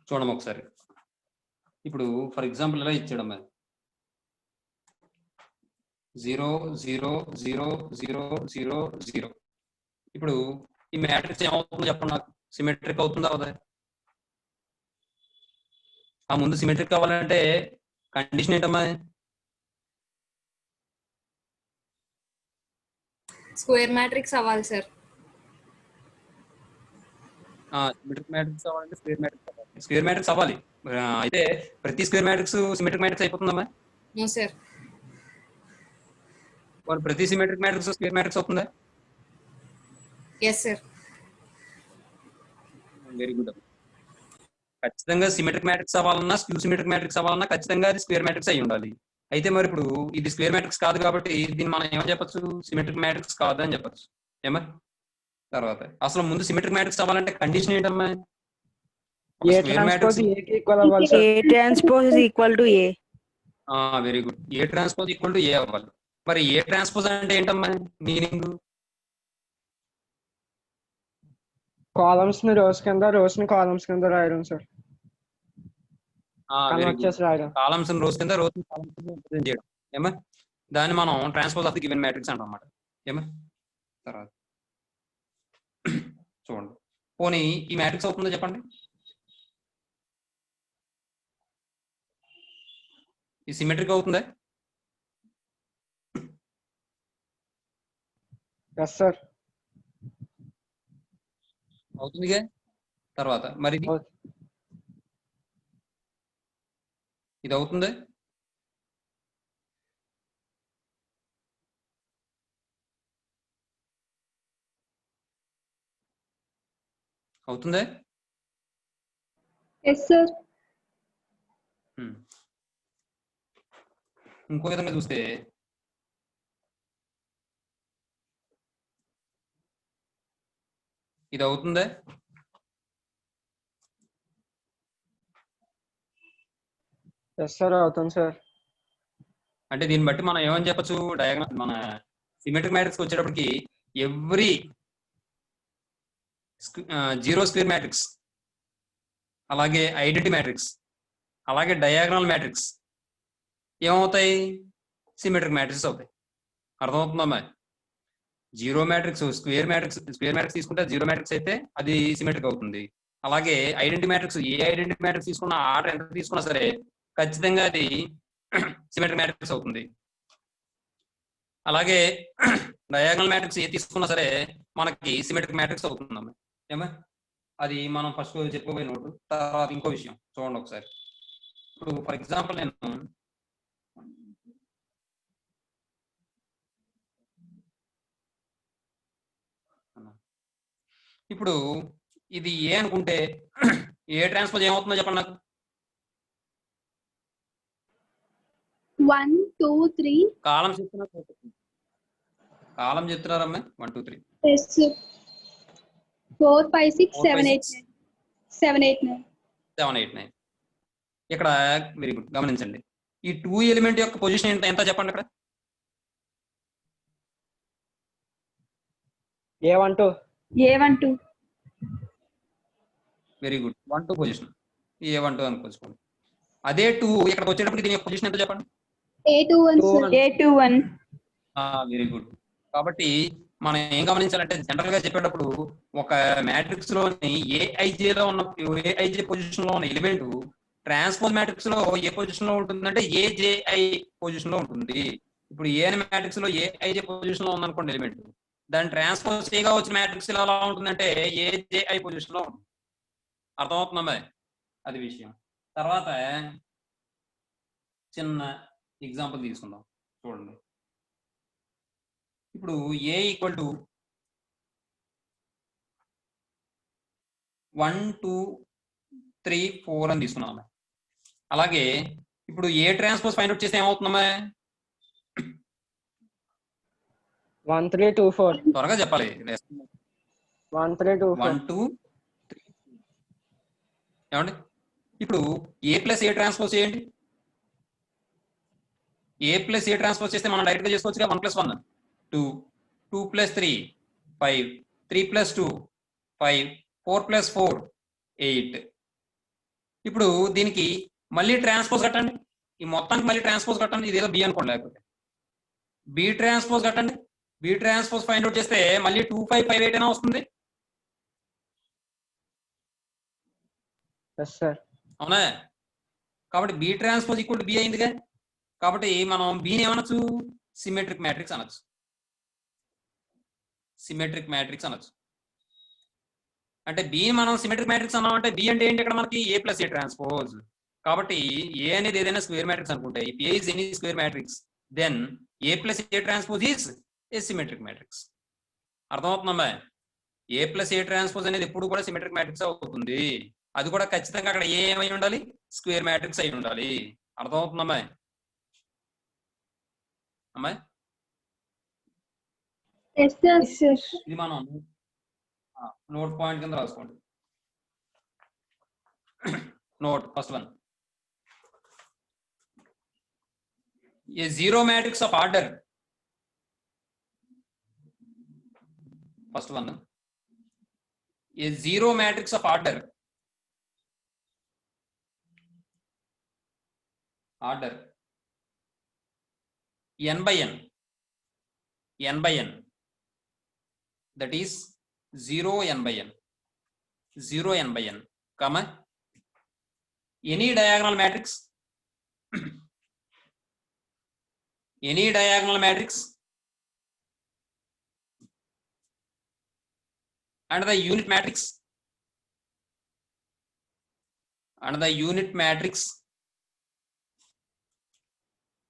చూడము ఒకసారి. ఇప్పుడు ఫర్ ఎగ్జాంపుల్ ఇలా ఇచ్చాడమ్మా 0 0 0 0 0 0. ఇప్పుడు ఈ మ్యాట్రిక్స్ ఏమవుతుందో చెప్పండి నాకు. సిమెట్రిక్ అవుతుందా అవదా? ఆ ముందు సిమెట్రిక్ కావాలంటే కండిషన్ ఏంటమ్మా? స్క్వేర్ మ్యాట్రిక్స్ అవ్వాలి సార్. సిమెట్రిక్ మ్యాట్రిక్స్ అవ్వాలంటే స్క్వేర్ మ్యాట్రిక్స్ అవ్వాలి. అయితే ప్రతి స్క్వేర్ మ్యాట్రిక్స్ సిమెట్రిక్ మ్యాట్రిక్స్ అయిపోతుందమ్మా? No sir. ప్రతి సిమెట్రిక్ మ్యాట్రిక్స్ స్క్వేర్ మ్యాట్రిక్స్ అవుతుందా? Yes sir. Very good. ఖచ్చితంగా సిమెట్రిక్ మ్యాట్రిక్స్ అవ్వాలన్నా స్క్యూ సిమెట్రిక్ మ్యాట్రిక్స్ అవ్వాలన్నా ఖచ్చితంగా అది స్క్వేర్ మ్యాట్రిక్స్ అయి ఉండాలి. అయితే మరి ఇప్పుడు ఇది స్క్వేర్ మ్యాట్రిక్స్ కాదు కాబట్టి దీన్ని మనం ఏమని చెప్పచ్చు? సిమెట్రిక్ మ్యాట్రిక్స్ కాదు అని చెప్పచ్చు. ఏమా? తర్వాత అసలు ముందు సిమెట్రిక్ మ్యాట్రిక్స్ అవ్వాలంటే కండిషన్ ఏంటమ్మా? Square matrix A transpose is equal to A. Very good. A transpose equal to A అవ్వాలి. మరి ఏ ట్రాన్స్పోజ్ అంటే ఏంటమ్మా మీనింగ్? కాలమ్స్ ని రోస్ కింద, రోస్ ని కాలమ్స్ కింద రాయడం సార్. కాలమ్స్ రోస్ కింద, రోస్ కాలమ్స్ కింద రిప్రజెంట్ చేయడం. ఏమా? దాన్ని మనం transpose of the given matrix అంటాం అన్నమాట. ఏమా? తర్వాత చూడండి, పోనీ ఈ మ్యాట్రిక్స్ అవుతుందో చెప్పండి. ఈ సిమెట్రిక్ అవుతుందా? Yes sir. అవుతుందిగా. తర్వాత మరి ఇది అవుతుందా? అవుతుందా? Yes sir. ఇంకో విధంగా చూస్తే ఇది అవుతుందా? ఎస్ సార్, అవుతుంది సార్. అంటే దీన్ని బట్టి మనం ఏమని చెప్పచ్చు? డయాగ్రామ్ మన సిమెట్రిక్ మ్యాట్రిక్స్ వచ్చేటప్పటికి ఎవ్రీ జీరో స్క్వేర్ మ్యాట్రిక్స్, అలాగే ఐడెంటిటీ మ్యాట్రిక్స్, అలాగే డయాగ్నల్ మ్యాట్రిక్స్ ఏమవుతాయి? సిమెట్రిక్ మ్యాట్రిక్స్ అవుతాయి. అర్థమవుతుందమ్మా? జీరో మ్యాట్రిక్స్ స్క్వేర్ మ్యాట్రిక్స్ తీసుకుంటే జీరో మ్యాట్రిక్స్ అయితే అది సిమెట్రిక్ అవుతుంది. అలాగే ఐడెంటిటీ మ్యాట్రిక్స్, ఏ ఐడెంటిటీ మ్యాట్రిక్స్ తీసుకున్నా, ఆర్డర్ ఎంత తీసుకున్నా సరే ఖచ్చితంగా అది సిమెట్రిక్ మ్యాట్రిక్స్ అవుతుంది. అలాగే డయాగనల్ మ్యాట్రిక్స్ ఏ తీసుకున్నా సరే మనకి సిమెట్రిక్ మ్యాట్రిక్స్ అవుతుందమ్మా. ఏమా? అది మనం ఫస్ట్ చెప్పుకోబోయే నోటు. తర్వాత ఇంకో విషయం చూడండి ఒకసారి. ఇప్పుడు ఫర్ ఎగ్జాంపుల్ నేను ఇప్పుడు ఇది ఏ అనుకుంటే ఏ ట్రాన్స్పోజ్ ఏమవుతుందో చెప్పండి నాకు. 1 2 3 కాలం చెప్తున్నారు, కాలం చెప్తున్నారమ్మా. 1 2 3 ఎస్ 4 5 6 7 8 9 7 8 9 7 8 9. ఇక్కడ వెరీ గుడ్, గమనించండి. ఈ 2 ఎలిమెంట్ యొక్క పొజిషన్ ఎంత చెప్పండి ఇక్కడ. A12 very good. 1 2 position A12 అనుకోండి. అదే 2 ఇక్కడికి వచ్చేటప్పుడు దీని యొక్క పొజిషన్ ఎంత చెప్పండి. A21 very good. కాబట్టి మనం ఏం గమనించాలంటే జనరల్ గా చెప్పేటప్పుడు ఒక మ్యాట్రిక్స్ లోని ఏఐజేలో ఉన్న ఏఐజే పొజిషన్ లో ఉన్న ఎలిమెంట్ ట్రాన్స్పోజ్ మ్యాట్రిక్స్ లో ఏ పొజిషన్ లో ఉంటుందంటే ఏజేఐ పొజిషన్ లో ఉంటుంది. ఇప్పుడు ఏ మ్యాట్రిక్స్ లో ఏఐజే పొజిషన్ లో ఉందనుకోండి ఎలిమెంట్, దాన్ని ట్రాన్స్పోజ్ చేయగా వచ్చిన మ్యాట్రిక్స్ ఎలా ఉంటుందంటే ఏజేఐ పొజిషన్ లో ఉంటుంది. అర్థమవుతుందా? అది విషయం. తర్వాత చిన్న ఎగ్జాంపుల్ తీసుకుందాం చూడండి. ఇప్పుడు ఏ ఈక్వల్ టు 1 2 3 4 అని తీసుకున్నాం. అలాగే ఇప్పుడు ఏ ట్రాన్స్పోజ్ ఫైండ్ అవుట్ చేస్తే ఏమవుతుందమ్మా? 1 3 2 4. త్వరగా చెప్పాలి. 1 3 2 4 1 2 3 ఏమండి? ఇప్పుడు ఏ ప్లస్ ఏ ట్రాన్స్పోజ్ చేయండి. ఏ ప్లస్ ఏ ట్రాన్స్పోజ్ చేస్తే మనం డైరెక్ట్ గా చేసుకోవచ్చుగా. 1 + 1 2 2 + 3 5 3 + 2 5 4 + 4 8 ఇప్పుడు దీనికి మళ్ళీ ట్రాన్స్పోజ్ కట్టండి, ఈ మొత్తానికి మళ్ళీ ట్రాన్స్పోజ్ కట్టండి, ఇదేదో బి అనుకోండి, లేకపోతే బి ట్రాన్స్పోజ్ కట్టండి. బి ట్రాన్స్పోజ్ ఫైండ్ అవుట్ చేస్తే మళ్ళీ 2558 అయినా వస్తుంది. Yes sir. అవునా? కాబట్టి B transpose equal to B అయిందిగా. కాబట్టి మనం బిని ఏమనొచ్చు? సిమెట్రిక్ మ్యాట్రిక్స్ అనొచ్చు. సిమెట్రిక్ మ్యాట్రిక్స్ అనొచ్చు. అంటే బి మనం సిమెట్రిక్ మ్యాట్రిక్స్ అన్నాం అంటే బి అంటే ఏంటి? ఇక్కడ మనకి ఏ ప్లస్ ఏ ట్రాన్స్పోజ్. కాబట్టి ఏ అనేది ఏదైనా స్క్వేర్ మ్యాట్రిక్స్ అనుకుంటే, if A is any square matrix then A plus A transpose is A symmetric matrix. అర్థమవుతుందమ్మా? ఏ ప్లస్ ఏ ట్రాన్స్పోజ్ అనేది ఎప్పుడు కూడా సిమెట్రిక్ మ్యాట్రిక్స్ అవుతుంది. అది కూడా ఖచ్చితంగా అక్కడ ఏ ఏమై ఉండాలి? స్క్వేర్ మ్యాట్రిక్స్ అయి ఉండాలి. అర్థమవుతుందమ్మా? అమ్మాయి ఎస్ సార్. ఇది మనం నోట్ పాయింట్ కింద రాసుకోండి. Note first one, A zero matrix of order. First one, A zero matrix of order n by n, that is 0 n by n, comma any diagonal matrix and the unit matrix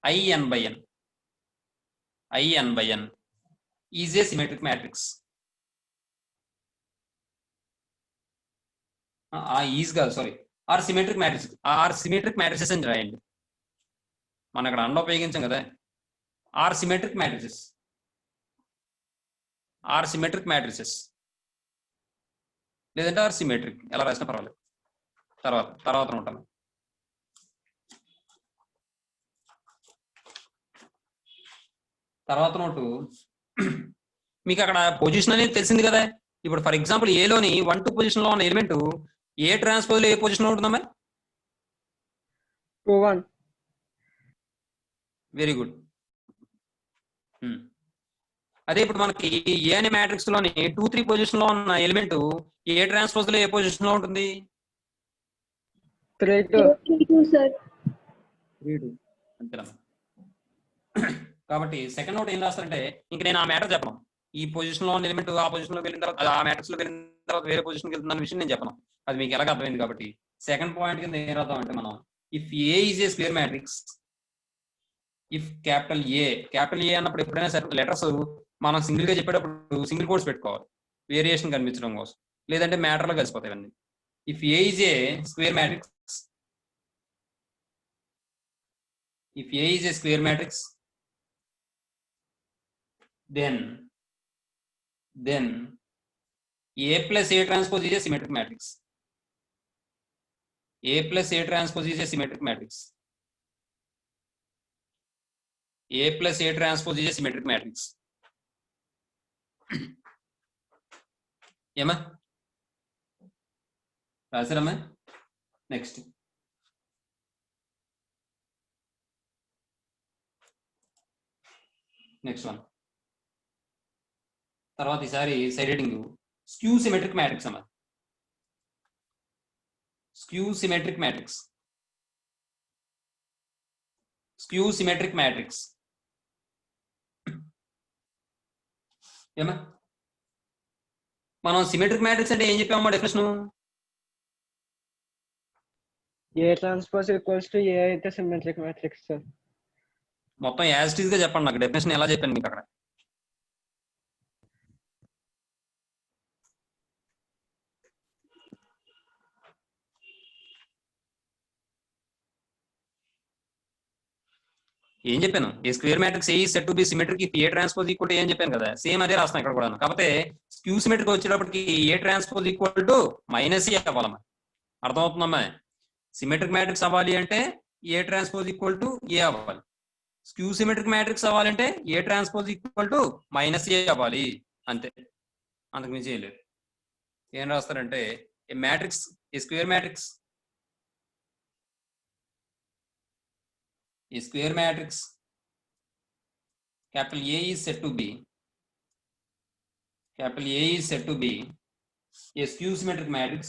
in by n is a symmetric matrix. Are symmetric matrices అని రాయండి. మనం ఇక్కడ అండ ఉపయోగించాం కదా. Are symmetric matrices లేదంటే are symmetric, ఎలా రాసినా పర్వాలేదు. తర్వాత ఉంటాను. తర్వాత నోటు మీకు అక్కడ పొజిషన్ అనేది తెలిసింది కదా. ఇప్పుడు ఫర్ ఎగ్జాంపుల్ ఏలోని 1 2 పొజిషన్ లో ఉన్న ఎలిమెంట్ ఏ ట్రాన్స్పోజ్ లో ఏ పొజిషన్ లో ఉంటుందమ్మా? 2 1. Very good. అదే ఇప్పుడు మనకి ఏ అనే మ్యాట్రిక్స్ లోని 2 3 పొజిషన్ లో ఉన్న ఎలిమెంట్ ఏ ట్రాన్స్పోజ్ లో ఏ పొజిషన్ లో ఉంటుంది? 3 2 సార్. 3 2 అంతేనమ్మా. కాబట్టి సెకండ్ నోట్ ఏం రాస్తారంటే, ఇంక నేను ఆ మ్యాటర్ చెప్పను. ఈ పొజిషన్ లో ఉన్న ఎలిమెంట్ ఆ పొజిషన్ లోకి వెళ్ళిన తర్వాత, ఆ మ్యాట్రిక్స్ లోకి వెళ్ళిన తర్వాత వేరే పొజిషన్కి వెళ్తున్న విషయం నేను చెప్పను. అది మీకు ఎలాగ అర్థమైంది. కాబట్టి సెకండ్ పాయింట్ కింద ఏం రాద్దాం అంటే, మనం if A is a square matrix, if capital ఏ అన్నప్పుడు ఎప్పుడైనా సరే లెటర్స్ మనం సింగిల్ గా చెప్పేటప్పుడు సింగిల్ కోడ్స్ పెట్టుకోవాలి, వేరియేషన్ కనిపించడం కోసం. లేదంటే మ్యాటర్ లో కలిసిపోతాయి ఇవన్నీ. If A is a square matrix, then A plus A transpose is a symmetric matrix. A plus A transpose is a symmetric matrix. A plus A transpose is a symmetric matrix. ఏమా రాసారమ్మా? Next one. తర్వాత ఈసారి side heading skew symmetric matrix అమ్మా. Skew symmetric matrix ఏమా? మనం symmetric matrix అంటే ఏం చెప్పామమ్మా definition? A transpose equals to A అయితే సిమెట్రిక్ మ్యాట్రిక్స్ సార్. మొత్తం యాజ్ ఇట్ ఈజ్ గా చెప్పండి నాకు. డెఫినేషన్ ఎలా చెప్పాను మీకు అక్కడ? ఏం చెప్పాను? A square matrix A said to be symmetric if A transpose equal to A అని చెప్పాను కదా. సేమ్ అదే రాస్తాను ఇక్కడ కూడా. కాకపోతే స్క్యూ సిమెట్రిక్ వచ్చేటప్పటికి A transpose equal to minus A అవ్వాలమ్మా. అర్థమవుతుందమ్మా? సిమెట్రిక్ మ్యాట్రిక్స్ అవ్వాలి అంటే A transpose equal to A అవ్వాలి. స్క్యూ సిమెట్రిక్ మ్యాట్రిక్స్ అవ్వాలంటే A transpose equal to minus A అవ్వాలి. అంతే, అంతకు మించి లేదు. ఏం రాస్తారంటే a matrix, a square matrix A square matrix capital A is said to be a skew symmetric matrix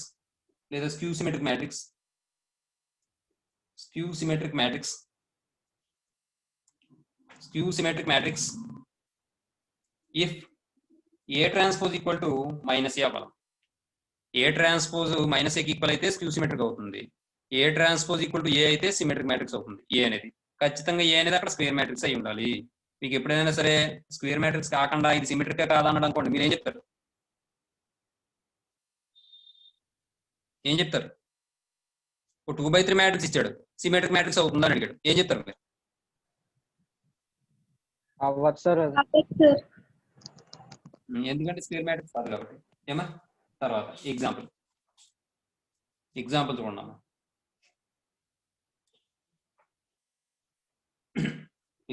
లేదా skew symmetric matrix if A transpose equal to minus A అవ్వాలి. A transpose minus A కి equal అయితే skew symmetric అవుతుంది. A transpose equal to A అయితే symmetric matrix అవుతుంది. A అనేది ఖచ్చితంగా A అనేది అక్కడ స్క్వేర్ మ్యాట్రిక్స్ అయి ఉండాలి. మీకు ఎప్పుడైనా సరే స్క్వేర్ మ్యాట్రిక్స్ కాకుండా ఇది సిమెట్రిక్ కాదన్నాడు అనుకోండి, మీరు ఏం చెప్తారు? ఒక 2/3 మ్యాట్రిక్స్ ఇచ్చాడు, సిమెట్రిక్ మ్యాట్రిక్స్ అవుతుందని అడిగాడు, ఏం చెప్తారు మీరు? అవ్వచ్చు సార్ అది. సార్ ఎందుకంటే స్క్వేర్ మ్యాట్రిక్స్ కాదు కాబట్టి. ఏమా తర్వాత ఎగ్జాంపుల్ చూడండి అమ్మా.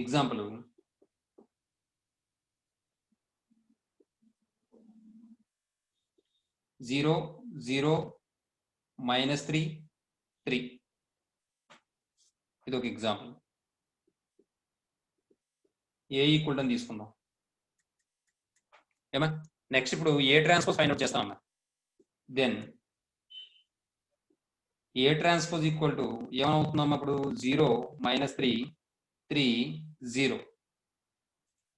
ఎగ్జాంపుల్ 0 0 -3 3. ఇది ఒక ఎగ్జాంపుల్. ఏ ఈక్వల్ అని తీసుకుందాం. ఏమా నెక్స్ట్ ఇప్పుడు ఏ ట్రాన్స్పోజ్ ఫైండ్ అవుట్ చేస్తామమ్మా. Then A transpose equal to ఏమవుతుందమ్మా ఇప్పుడు 0 -3 3 0.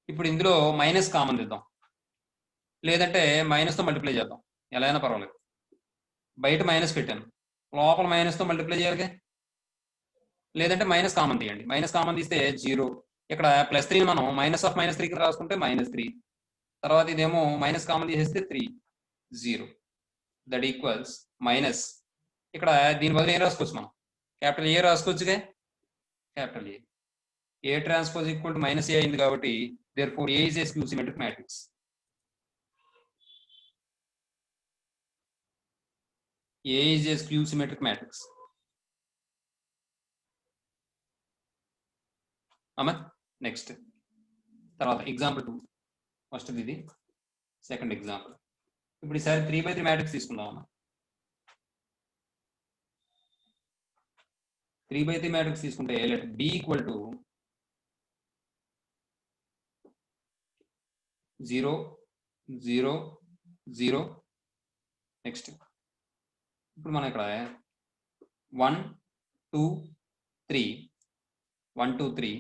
ఇప్పుడు ఇందులో మైనస్ కామన్ తెద్దాం, లేదంటే మైనస్తో మల్టిప్లై చేద్దాం, ఎలా అయినా పర్వాలేదు. బయట మైనస్ పెట్టాను, లోపల మైనస్తో మల్టిప్లై చేయాలిగా, లేదంటే మైనస్ కామన్ తీయండి. మైనస్ కామన్ తీస్తే 0, ఇక్కడ +3 మనం -3కి రాసుకుంటే -3, తర్వాత ఇదేమో మైనస్ కామన్ తీసేస్తే 3 0 దట్ ఈక్వల్స్ మైనస్. ఇక్కడ దీని బదులు ఏం రాసుకోవచ్చు మనం? క్యాపిటల్ ఏ రాసుకోవచ్చుగా. Capital A transpose equal to -A అయింది కాబట్టి therefore A is a skew symmetric matrix. A is a skew symmetric matrix. అమ్మా నెక్స్ట్ తర్వాత ఎగ్జాంపుల్ 2. ఫస్ట్ ఇది, సెకండ్ ఎగ్జాంపుల్. ఇప్పుడు ఈసారి 3/3 మ్యాట్రిక్స్ తీసుకుందాం అమ్మా. 3/3 మ్యాట్రిక్స్ తీసుకుంటే let B equal to 0 0 0. Next ఇప్పుడు మనం ఇక్కడ 1 2 3 1 2 3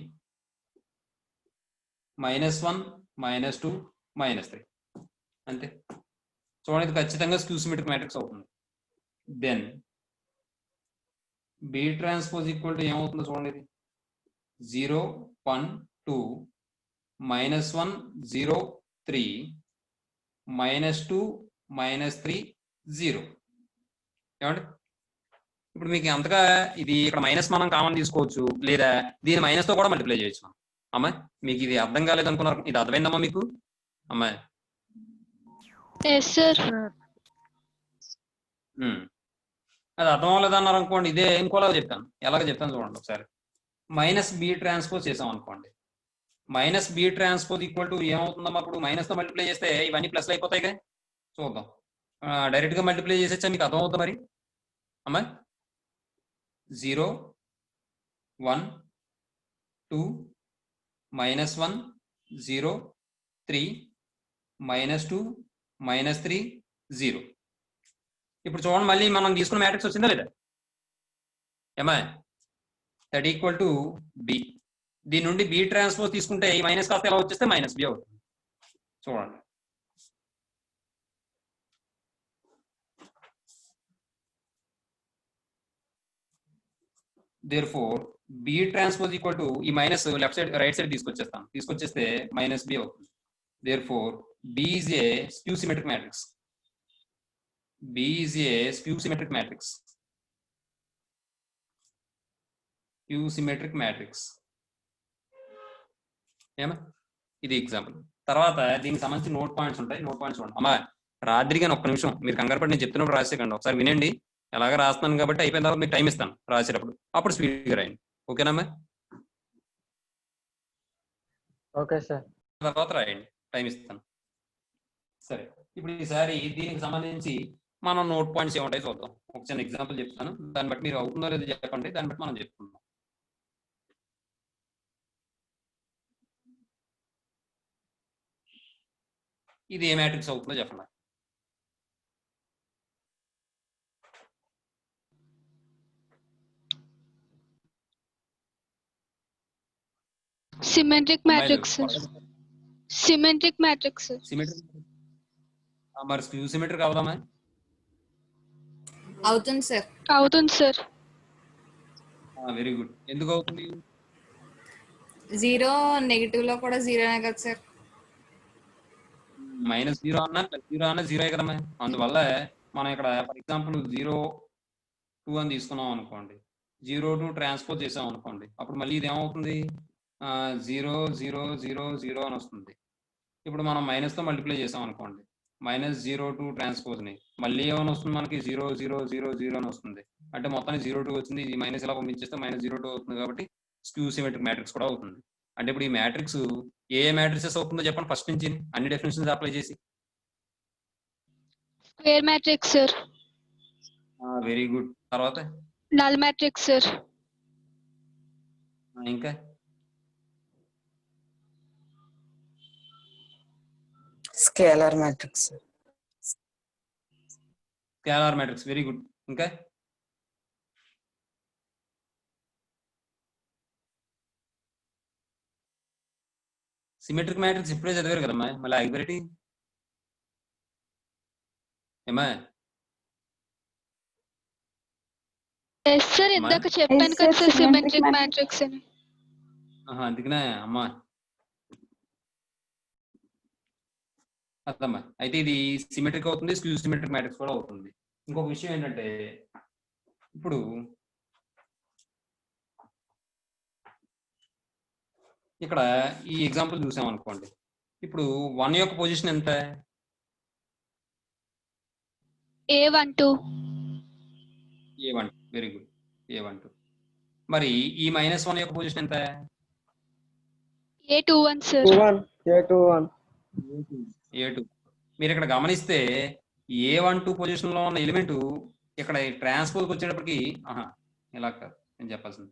-1 -2 -3 అంతే. చూడండి, ఇది ఖచ్చితంగా స్క్యూ సిమెట్రిక్ మ్యాట్రిక్స్ అవుతుంది. Then B transpose equal to ఏమవుతుందో చూడండి, ఇది 0 1 2 -1 0 3 -2 -3 0. ఏమంటే ఇప్పుడు మీకు అంతగా ఇది ఇక్కడ మైనస్ మనం కామన్ తీసుకోవచ్చు, లేదా దీని మైనస్తో కూడా మల్టిప్లై చేయొచ్చు. అమ్మా మీకు ఇది అర్థం కాలేదు అనుకున్నారు, ఇది అర్థమైందమ్మా మీకు? అమ్మా అది అర్థం అవ్వలేదు అన్నారు అనుకోండి, ఇదే ఇంకోలాగా చెప్తాను. ఎలాగ చెప్తాను చూడండి ఒకసారి. -B ట్రాన్స్పోజ్ చేసాం అనుకోండి, -B ట్రాన్స్పోజ్ ఈక్వల్ టు ఏమవుతుందమ్మా? అప్పుడు మైనస్తో మల్టిప్లై చేస్తే ఇవన్నీ ప్లస్లు అయిపోతాయిగా. చూద్దాం, డైరెక్ట్గా మల్టిప్లై చేసేచ్చా? మీకు అర్థం అవుతుంది మరి అమ్మా. 0 1 2 -1 0 3 -2 -3 0. ఇప్పుడు చూడండి, మళ్ళీ మనం తీసుకున్న మ్యాట్రిక్స్ వచ్చిందా లేదా? ఏమా దట్ ఈక్వల్ టు బి. దీని నుండి బి ట్రాన్స్పోజ్ తీసుకుంటే ఈ మైనస్ కాస్త ఎలా వచ్చేస్తే -B అవుతుంది. చూడండి, therefore B transpose equal to ఈ minus left side right side తీసుకొచ్చేస్తే -B అవుతుంది. therefore B is a skew symmetric matrix. B is a skew symmetric matrix. Skew symmetric matrix. ఏమా ఇది ఎగ్జాంపుల్. తర్వాత దీనికి సంబంధించి నోట్ పాయింట్స్ ఉంటాయి. నోట్ పాయింట్స్ చూడండి అమ్మా. రాత్రికి ఒక్క నిమిషం మీరు కంగారు పడి నేను చెప్తున్నప్పుడు రాసేకండి, ఒకసారి వినండి. ఎలాగ రాస్తున్నాను కాబట్టి అయిపోయిన తర్వాత మీకు టైం ఇస్తాను రాసేటప్పుడు, అప్పుడు స్పీడ్గా రాయండి. ఓకేనమ్మా? Okay sir. తర్వాత రాయండి, టైం ఇస్తాను. సరే, ఇప్పుడు ఈసారి దీనికి సంబంధించి మనం నోట్ పాయింట్స్ ఏముంటాయి చూద్దాం. ఒక చిన్న ఎగ్జాంపుల్ చెప్తాను, దాన్ని బట్టి మీరు అవుతుందో లేదో చెప్పండి, దాన్ని బట్టి మనం చెప్పుకుందాం. ఇది ఏ మ్యాట్రిక్స్ అవుతుందో చెప్పండి. సిమెట్రిక్ అమ్మాయిలు మ్యాట్రిక్స్ త్వరగా చెప్పండి. సిమెట్రిక్ మ్యాట్రిక్స్ సిమెట్రిక్ మరి స్క్యూ సిమెట్రిక్ అవుదామా? అవుతుంది సార్. అవుతుంది సార్. Very good. ఎందుకు అవుతుంది? 0 నెగిటివ్ లో కూడా 0నే కదా సార్. -0 అన్నా +0 అన్నా 0 కదమ్మా. అందువల్ల మనం ఇక్కడ ఫర్ ఎగ్జాంపుల్ 0, 2 అని తీసుకున్నాం అనుకోండి, 0, 2 ట్రాన్స్పోజ్ చేసాం అనుకోండి, అప్పుడు మళ్ళీ ఇది ఏమవుతుంది? 0, 0, 0, 0 అని వస్తుంది. ఇప్పుడు మనం మైనస్తో మల్టిప్లై చేసాం అనుకోండి, -0, 2 ట్రాన్స్పోజ్ని మళ్ళీ ఏమైనా వస్తుంది మనకి? 0, 0, 0, 0 అని వస్తుంది. అంటే మొత్తానికి 0, 2 వచ్చింది. ఇది మైనస్ ఇలా పంపించేస్తే -0, 2 అవుతుంది. కాబట్టి స్క్యూ సిమెట్రిక్ మ్యాట్రిక్స్ కూడా అవుతుంది. అంటే ఇప్పుడు ఈ మ్యాట్రిక్స్ ఏ మ్యాట్రిసెస్ అవుతుందో చెప్పండి ఫస్ట్ నుంచి అన్ని డెఫినేషన్స్ అప్లై చేసి. Square matrix sir. Very good. తర్వాత నల్ మ్యాట్రిక్స్ సార్. ఇంకా scalar matrix. Scalar matrix. Very good. ఇంకా సిమెట్రిక్ మ్యాట్రిక్స్ ఇప్పుడే చదివారు కదమ్మా, మళ్ళీ ఆగిపోయి ఏమా? ఎస్ సార్, ఇందాక చెప్పాను కదా సార్ సిమెట్రిక్ మ్యాట్రిక్స్ అని. అందుకనే అమ్మా. అదమ్మా, అయితే ఇది సిమెట్రిక్ అవుతుంది, స్క్యూ సిమెట్రిక్ మ్యాట్రిక్స్ కూడా అవుతుంది. ఇంకొక విషయం ఏంటంటే, ఇప్పుడు ఇక్కడ ఈ ఎగ్జాంపుల్ చూసాం అనుకోండి, ఇప్పుడు 1 యొక్క పొజిషన్ ఎంత? A12. A12. Very good. A12. మరి ఈ -1 యొక్క పొజిషన్ ఎంత? A21 sir. A21. A2. మీరు ఇక్కడ గమనిస్తే A12 పొజిషన్ లో ఉన్న ఎలిమెంట్ ఇక్కడ ట్రాన్స్పోజ్కి వచ్చేటప్పటికి ఇలా కాదు నేను చెప్పాల్సింది.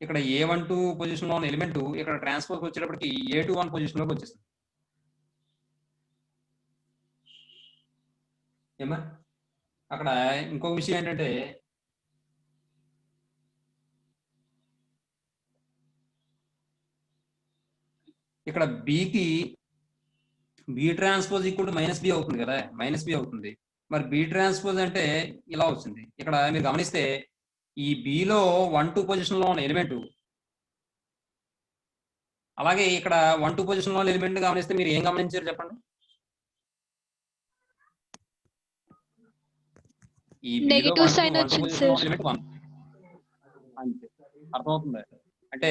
ఇక్కడ A12 పొజిషన్ లో ఉన్న ఎలిమెంట్ ఇక్కడ ట్రాన్స్పోజ్కి వచ్చేటప్పటికి A21 పొజిషన్ లోకి వచ్చేస్తుంది. ఏమా? అక్కడ ఇంకో విషయం ఏంటంటే, ఇక్కడ బికి B transpose equal to -b అవుతుంది కదా, -b అవుతుంది. మరి బి ట్రాన్స్పోజ్ అంటే ఇలా వచ్చింది. ఇక్కడ మీరు గమనిస్తే ఈ బిలో 1, 2 పొజిషన్ లో ఉన్న ఎలిమెంట్, అలాగే ఇక్కడ 1, 2 పొజిషన్ లో ఉన్న ఎలిమెంట్ గమనిస్తే మీరు ఏం గమనించారు చెప్పండి? ఈ నెగటివ్ సైన్ వచ్చింది సార్. అంతే, అర్థమవుతుంది. అంటే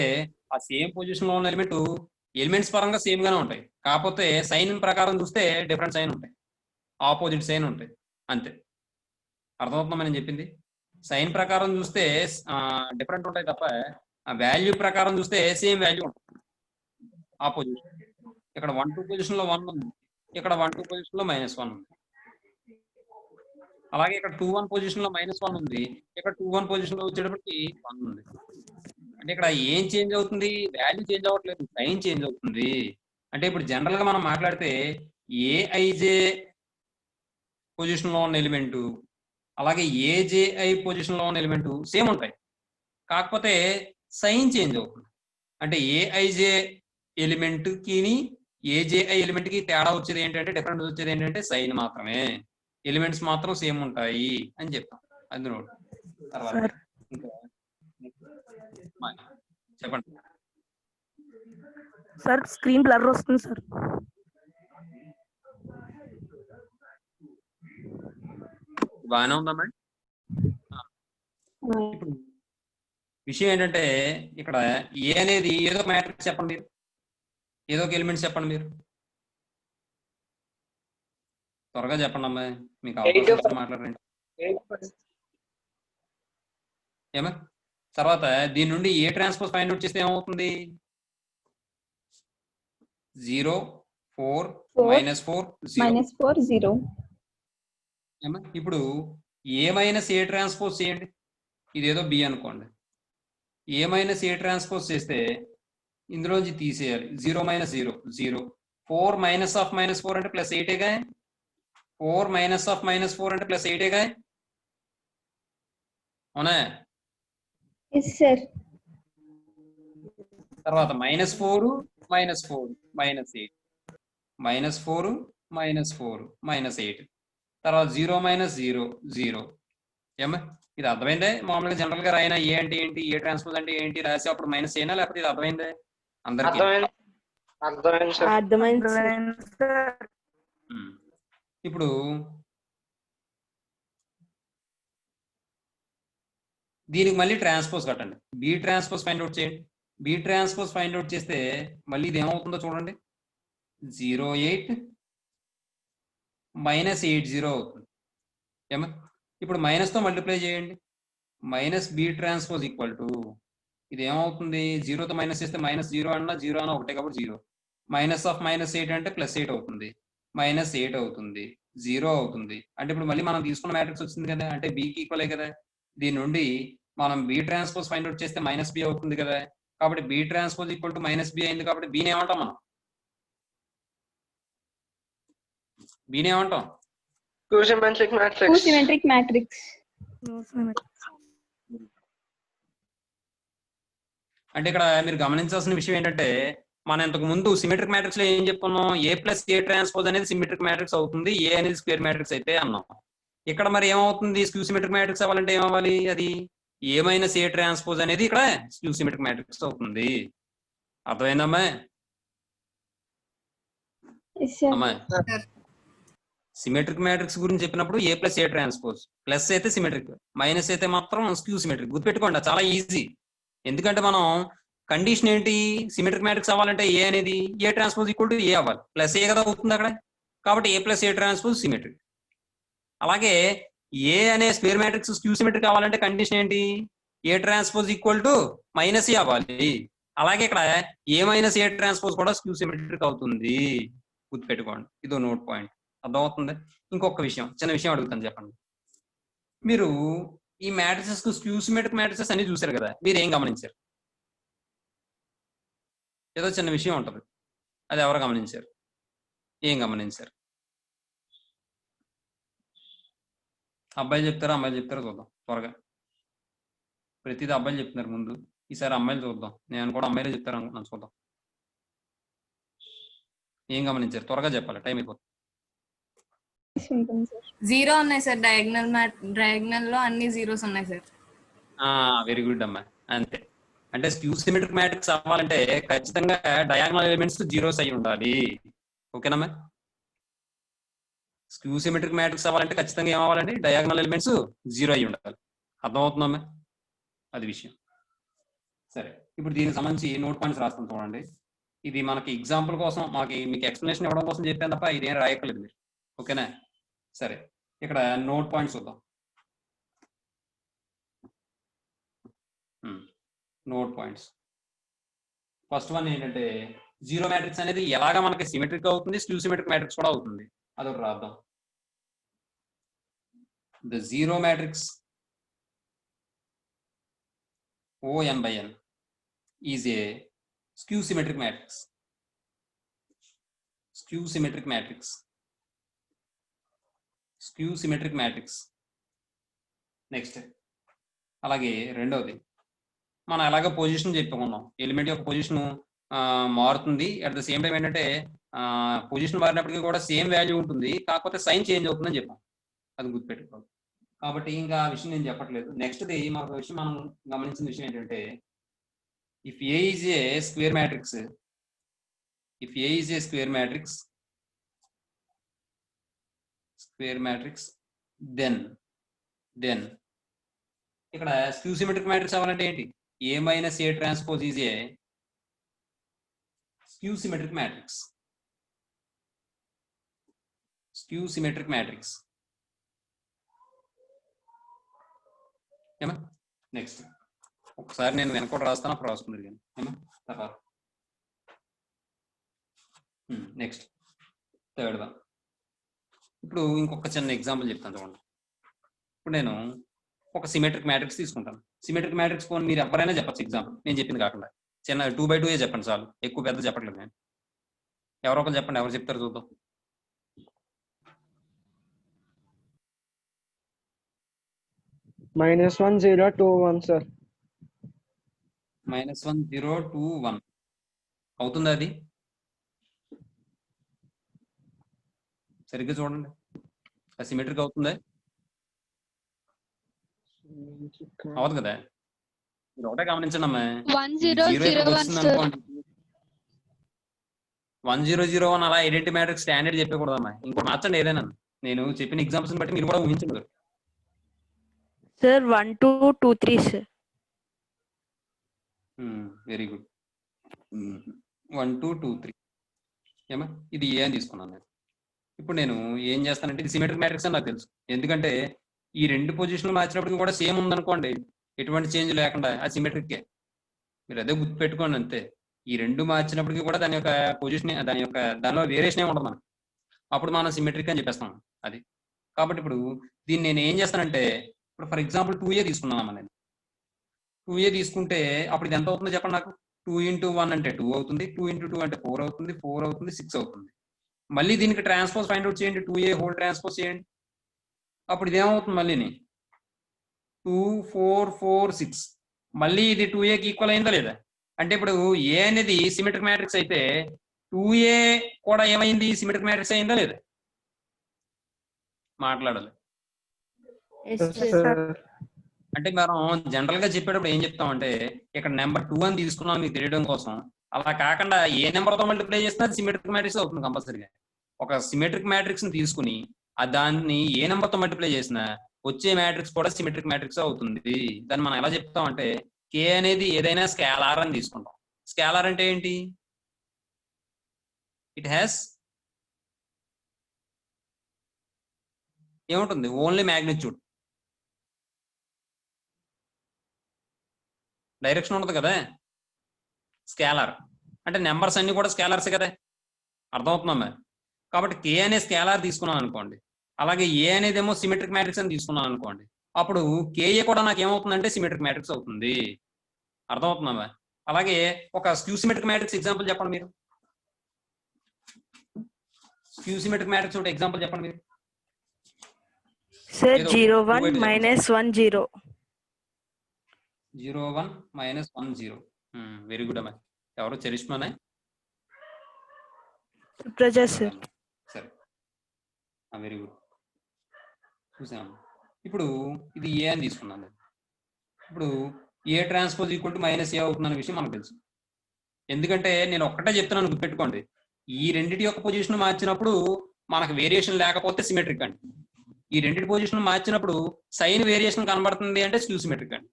ఆ సేమ్ పొజిషన్ లో ఉన్న ఎలిమెంట్స్ పరంగా సేమ్ గానే ఉంటాయి, కాకపోతే సైన్ ప్రకారం చూస్తే డిఫరెంట్ సైన్ ఉంటాయి, ఆపోజిట్ సైన్ ఉంటాయి. అంతే, అర్థమవుతుందా నేను చెప్పింది? సైన్ ప్రకారం చూస్తే డిఫరెంట్ ఉంటాయి తప్ప ఆ వాల్యూ ప్రకారం చూస్తే సేమ్ వాల్యూ ఉంటుంది, ఆపోజిట్. ఇక్కడ 1, 2 పొజిషన్ లో 1 ఉంది, ఇక్కడ 1, 2 పొజిషన్ లో -1 ఉంది. అలాగే ఇక్కడ 2, 1 పొజిషన్ లో -1 ఉంది, ఇక్కడ 2, 1 పొజిషన్ లో వచ్చేటప్పటికి 1 ఉంది. అంటే ఇక్కడ ఏం చేంజ్ అవుతుంది? వాల్యూ చేంజ్ అవ్వట్లేదు, సైన్ చేంజ్ అవుతుంది. అంటే ఇప్పుడు జనరల్ గా మనం మాట్లాడితే ఏఐజే పొజిషన్ లో ఉన్న ఎలిమెంట్ అలాగే ఏజేఐ పొజిషన్ లో ఉన్న ఎలిమెంట్ సేమ్ ఉంటాయి, కాకపోతే సైన్ చేంజ్ అవుతుంది. అంటే ఏఐజే ఎలిమెంట్ కి ఏజేఐ ఎలిమెంట్ కి తేడా వచ్చేది ఏంటంటే, డిఫరెన్స్ వచ్చేది ఏంటంటే సైన్ మాత్రమే, ఎలిమెంట్స్ మాత్రం సేమ్ ఉంటాయి అని చెప్తాం. అందులో తర్వాత ఇంకా చెప్పండి సార్. స్క్రీన్ బ్లర్ వస్తుంది సార్. బాగానే ఉందా మేడం? ఇప్పుడు విషయం ఏంటంటే, ఇక్కడ ఏ అనేది ఏదో ఒక మ్యాట్రిక్స్ చెప్పండి మీరు, ఏదో ఒక ఎలిమెంట్స్ చెప్పండి మీరు, త్వరగా చెప్పండి అమ్మాయి, మీకు అవకాశం మాట్లాడండి. ఏమా? తర్వాత దీని నుండి ఏ ట్రాన్స్పోజ్ ఫైండ్ అవుట్ చేస్తే ఏమవుతుంది? 0, 4, -4, 0. ఇప్పుడు ఏ ట్రాన్స్పోజ్ చేయండి, ఇదేదో బి అనుకోండి. ఏ ట్రాన్స్పోజ్ చేస్తే ఇందులోంచి తీసేయాలి. 0, -0, 0. 4 మైనస్ ఆఫ్ -4 అంటే +8గా. 4 మైనస్ ఆఫ్ -4 అంటే +8గా. అవునా? Yes, sir. తర్వాత -4 -4 -8 -4 -4 -8 తర్వాత 0 -0 0. ఏమ్మా ఇది అర్థమైందే? మామూలుగా జనరల్ గా రాయినా ఏ అంటే ఏంటి, ఏ ట్రాన్స్పోజ్ అంటే ఏంటి రాసి అప్పుడు మైనస్ అయినా, లేకపోతే ఇది అర్థమైందే అందరికి? అర్థమైంది సార్. అర్థమైంది సార్. ఇప్పుడు దీనికి మళ్ళీ ట్రాన్స్పోజ్ కట్టండి. బి ట్రాన్స్పోజ్ ఫైండ్ అవుట్ చేయండి. బి ట్రాన్స్పోజ్ ఫైండ్ అవుట్ చేస్తే మళ్ళీ ఇది ఏమవుతుందో చూడండి. 08 -80 అవుతుంది. ఏమా ఇప్పుడు మైనస్తో మల్టిప్లై చేయండి. Minus B transpose equal to ఇది ఏమవుతుంది, 0తో మైనస్ చేస్తే -0 అన్నా 0 అన్నా ఒకటే కాబట్టి 0. మైనస్ ఆఫ్ -8 అంటే +8 అవుతుంది. -8 అవుతుంది. 0 అవుతుంది. అంటే ఇప్పుడు మళ్ళీ మనం తీసుకున్న మ్యాట్రిక్స్ వచ్చింది కదా, అంటే బికి ఈక్వలే కదా. దీని నుండి మనం బి ట్రాన్స్పోజ్ ఫైండ్ అవుట్ చేస్తే -b అవుతుంది కదా. కాబట్టి B transpose equal to -b అయింది కాబట్టి బీని ఏమంటాం మనం? బీని ఏమంటాం? Two-symmetric matrix. Two-symmetric matrix. అంటే ఇక్కడ మీరు గమనించాల్సిన విషయం ఏంటంటే, మనం ఇంతకు ముందు సిమెట్రిక్ మ్యాట్రిక్స్ లో ఏం చెప్పుకున్నాం, A+A ట్రాన్స్పోజ్ అనేది సిమెట్రిక్ మ్యాట్రిక్స్ అవుతుంది, ఏ అనేది స్క్వేర్ మ్యాట్రిక్స్ అయితే అన్నాం. ఇక్కడ మరి ఏమవుతుంది, స్క్యూ సిమెట్రిక్ మ్యాట్రిక్స్ అవ్వాలంటే ఏమవ్వాలి, అది A- A ట్రాన్స్పోజ్ అనేది ఇక్కడ స్క్యూ సిమెట్రిక్ మ్యాట్రిక్స్ అవుతుంది. అర్థమైందమ్మా? Yes, sir. అమ్మా సిమెట్రిక్ మ్యాట్రిక్స్ గురించి చెప్పినప్పుడు A+A ట్రాన్స్పోజ్, ప్లస్ అయితే సిమెట్రిక్, మైనస్ అయితే మాత్రం స్క్యూ సిమెట్రిక్. గుర్తుపెట్టుకోండి, చాలా ఈజీ. ఎందుకంటే మనం కండిషన్ ఏంటి, సిమెట్రిక్ మ్యాట్రిక్స్ అవ్వాలంటే ఏ అనేది ఏ ట్రాన్స్పోజ్ ఈక్వల్ టు ఏ అవ్వాలి, ప్లస్ ఏ కదా అవుతుంది అక్కడ. కాబట్టి A+A ట్రాన్స్పోజ్ సిమెట్రిక్. అలాగే ఏ అనే స్క్వేర్ మ్యాట్రిక్స్ స్క్యూ సిమెట్రిక్ అవ్వాలంటే కండిషన్ ఏంటి, ఏ ట్రాన్స్పోజ్ ఈక్వల్ టు -ఏ అవ్వాలి. అలాగే ఇక్కడ A- A ట్రాన్స్పోజ్ కూడా స్క్యూ సిమెట్రిక్ అవుతుంది. గుర్తుపెట్టుకోండి, ఇదో నోట్ పాయింట్. అర్థమవుతుంది? ఇంకొక విషయం, చిన్న విషయం అడుగుతాను, చెప్పండి. మీరు ఈ మ్యాట్రిసెస్ కు స్క్యూ సిమెట్రిక్ మ్యాట్రిసెస్ అన్ని చూసారు కదా, మీరు ఏం గమనించారు? ఏదో చిన్న విషయం ఉంటుంది, అది ఎవరు గమనించారు? ఏం గమనించారు? అబ్బాయిలు చెప్తారా అమ్మాయిలు చెప్తారా చూద్దాం త్వరగా. ప్రతిదీ అబ్బాయిలు చెప్తున్నారు ముందు, ఈసారి అమ్మాయిలు చూద్దాం. నేను కూడా అమ్మాయిలే చెప్తారు అనుకున్నాను, చూద్దాం. ఏం గమనించారు? త్వరగా చెప్పాలి, టైం అయిపోతుంది. 0 ఉన్నాయి సార్. డయాగ్నల్ లో అన్ని జీరోస్ ఉన్నాయి సార్. వెరీ గుడ్ అమ్మా. అంతే, అంటే స్క్యూ సిమెట్రిక్ మ్యాట్రిక్స్ అవ్వాలంటే ఖచ్చితంగా డయాగ్నల్ ఎలిమెంట్స్ జీరోస్ అయి ఉండాలి. ఓకేనమ్మా? స్క్యూ సిమెట్రిక్ మ్యాట్రిక్స్ అవ్వాలంటే ఖచ్చితంగా ఏమవ్వాలండి, డయాగ్నల్ ఎలిమెంట్స్ 0 అయి ఉండాలి. అర్థమవుతుందమ్మా? అది విషయం. సరే, ఇప్పుడు దీనికి సంబంధించి నోట్ పాయింట్స్ రాస్తాం చూడండి. ఇది మనకి ఎగ్జాంపుల్ కోసం, మీకు ఎక్స్ప్లెనేషన్ ఇవ్వడం కోసం చెప్పాను తప్ప ఇదేం రాయక్కర్లేదు మీరు. ఓకేనా? సరే, ఇక్కడ నోట్ పాయింట్స్ చూద్దాం. Note points. ఫస్ట్ వన్ ఏంటంటే, జీరో మ్యాట్రిక్స్ అనేది ఎలాగా మనకి సిమెట్రిక్ అవుతుంది, స్క్యూ సిమెట్రిక్ మ్యాట్రిక్స్ కూడా అవుతుంది. అదొకటి రాద్దాం. The zero matrix ON/N is a skew symmetric matrix. Skew symmetric matrix. Skew symmetric matrix. Next, అలాగే రెండవది, మనం ఎలాగ పొజిషన్ చెప్పుకున్నాం, ఎలిమెంట్ యొక్క పొజిషన్ మారుతుంది. అట్ ద సేమ్ టైం ఏంటంటే పొజిషన్ మారినప్పటికీ కూడా సేమ్ వాల్యూ ఉంటుంది, కాకపోతే సైన్ చేంజ్ అవుతుందని చెప్పాం. అది గుర్తుపెట్టుకోవాలి. కాబట్టి ఇంకా ఆ విషయం నేను చెప్పట్లేదు. నెక్స్ట్ది మనకు విషయం, మనం గమనించిన విషయం ఏంటంటే, if A is a square matrix, if A is a square matrix, then ఇక్కడ స్క్యూ సిమెట్రిక్ మ్యాట్రిక్స్ అవ్వాలంటే ఏంటి, A- A transpose is A skew symmetric matrix. Skew symmetric matrix. ఏమా? నెక్స్ట్ ఒకసారి నేను వెనక రాస్తాను, అప్పుడు రాసుకుంది కానీ. ఏమా? తర్వాత నెక్స్ట్ థర్డ్ వన్. ఇప్పుడు ఇంకొక చిన్న ఎగ్జాంపుల్ చెప్తాను చూడండి. ఇప్పుడు నేను ఒక సిమెట్రిక్ మ్యాట్రిక్స్ తీసుకుంటాను. సిమెట్రిక్ మ్యాట్రిక్స్ పోనీ మీరు ఎవరైనా చెప్పచ్చు ఎగ్జాంపుల్, నేను చెప్పింది కాకుండా. చిన్న 2x2 చెప్పండి చాలు, ఎక్కువ పెద్ద చెప్పట్లేదు నేను. ఎవరో ఒకరు చెప్పండి, ఎవరు చెప్తారు చూద్దాం. -1 0 2 1 సార్. -1 0 2 1 అవుతుందా అది? సరిగ్గా చూడండి, సిమెట్రిక్ అవుతుందా? అవదు కదా. మీరు ఒకటే గమనించండి అమ్మా, 1 0 0 1 సార్. 1 0 0 1 అలా ఐడెంటిటీ మ్యాట్రిక్స్ స్టాండర్డ్ చెప్పకూడదమ్మా. ఇంకోటి మార్చండి ఏదైనా. నేను చెప్పిన ఎగ్జాంపుల్స్ బట్టి మీరు కూడా ఊహించండి. Sir 1 2 2 3 sir. Very good. 1 2 2 3 ఏమా ఇది ఏ అని తీసుకున్నాను నేను. ఇప్పుడు నేను ఏం చేస్తానంటే ఇది సిమెట్రిక్ మ్యాట్రిక్స్ అని నాకు తెలుసు, ఎందుకంటే ఈ రెండు పొజిషన్లు మార్చినప్పటికీ కూడా సేమ్ ఉందనుకోండి, ఎటువంటి చేంజ్ లేకుండా అది సిమెట్రిక్కే. మీరు అదే గుర్తు పెట్టుకోండి అంతే. ఈ రెండు మార్చినప్పటికీ కూడా దాని యొక్క పొజిషన్, దానిలో వేరియేషన్ ఏమి ఉండదు మనకు, అప్పుడు మనం సిమెట్రిక్ అని చెప్పేస్తాం అది. కాబట్టి ఇప్పుడు దీన్ని నేను ఏం చేస్తానంటే, ఇప్పుడు ఫర్ ఎగ్జాంపుల్ 2a తీసుకున్నాను నేను. 2a తీసుకుంటే అప్పుడు ఇది ఎంత అవుతుందో చెప్పండి నాకు. 2 × 1 అంటే 2 అవుతుంది, 2 × 2 అంటే 4 అవుతుంది, 4 అవుతుంది, 6 అవుతుంది. మళ్ళీ దీనికి ట్రాన్స్పోజ్ ఫైండ్ అవుట్ చేయండి, 2a హోల్ ట్రాన్స్పోజ్ చేయండి. అప్పుడు ఇదేమవుతుంది, మళ్ళీని 2 4 4 6. మళ్ళీ ఇది 2aకి ఈక్వల్ అయిందా లేదా? అంటే ఇప్పుడు ఏ అనేది సిమెట్రిక్ మ్యాట్రిక్స్ అయితే 2a కూడా ఏమైంది, సిమెట్రిక్ మ్యాట్రిక్స్ అయిందా లేదా? మాట్లాడాలి. అంటే మనం జనరల్ గా చెప్పేటప్పుడు ఏం చెప్తామంటే, ఇక్కడ నెంబర్ 2 అని తీసుకున్నాం మీకు తెలియడం కోసం. అలా కాకుండా ఏ నెంబర్ తో మల్టిప్లై చేసినా అది సిమెట్రిక్ మ్యాట్రిక్స్ అవుతుంది కంపల్సరీగా. ఒక సిమెట్రిక్ మ్యాట్రిక్స్ ని తీసుకుని దాన్ని ఏ నెంబర్ తో మల్టిప్లై చేసినా వచ్చే మ్యాట్రిక్స్ కూడా సిమెట్రిక్ మ్యాట్రిక్స్ అవుతుంది. దాన్ని మనం ఎలా చెప్తాం అంటే, కే అనేది ఏదైనా స్కేలార్ అని తీసుకుంటాం. స్కేలార్ అంటే ఏంటి? ఇట్ హ్యాస్ ఏముంటుంది, ఓన్లీ మ్యాగ్నిట్యూడ్, డైరెక్షన్ ఉండదు కదా. స్కేలార్ అంటే నెంబర్స్ అన్ని కూడా స్కేలార్స్ కదా, అర్థమవుతుందమ్మా. కాబట్టి కే అనే స్కేలార్ తీసుకున్నాను అనుకోండి, అలాగే ఏ అనేదేమో సిమెట్రిక్ మ్యాట్రిక్స్ అని తీసుకున్నాను అనుకోండి, అప్పుడు కేఏ కూడా నాకు ఏమవుతుందంటే సిమెట్రిక్ మ్యాట్రిక్స్ అవుతుంది. అర్థమవుతుందమ్మా. అలాగే ఒక స్క్యూ సిమెట్రిక్ మ్యాట్రిక్స్ ఎగ్జాంపుల్ చెప్పండి మీరు. స్క్యూ సిమెట్రిక్ మ్యాట్రిక్స్ ఒకటి ఎగ్జాంపుల్ చెప్పండి మీరు. సార్ 0 1 -1 0. 0 1 -1 0. వెరీ గుడ్ అమ్మా. ఎవరు, చరిష్మానే? సుప్రజా సార్. సరే, వెరీ గుడ్. చూసాను. ఇప్పుడు ఇది ఏ అని తీసుకున్నాను. ఇప్పుడు A transpose equal to -a అవుతుందనే విషయం మనకు తెలుసు, ఎందుకంటే నేను ఒక్కటే చెప్తున్నాను గుర్తుపెట్టుకోండి. ఈ రెండింటి యొక్క పొజిషన్ మార్చినప్పుడు మనకు వేరియేషన్ లేకపోతే సిమెట్రిక్ అండి. ఈ రెండింటి పొజిషన్ మార్చినప్పుడు సైన్ వేరియేషన్ కనబడుతుంది అంటే స్క్యూ సిమెట్రిక్ అండి.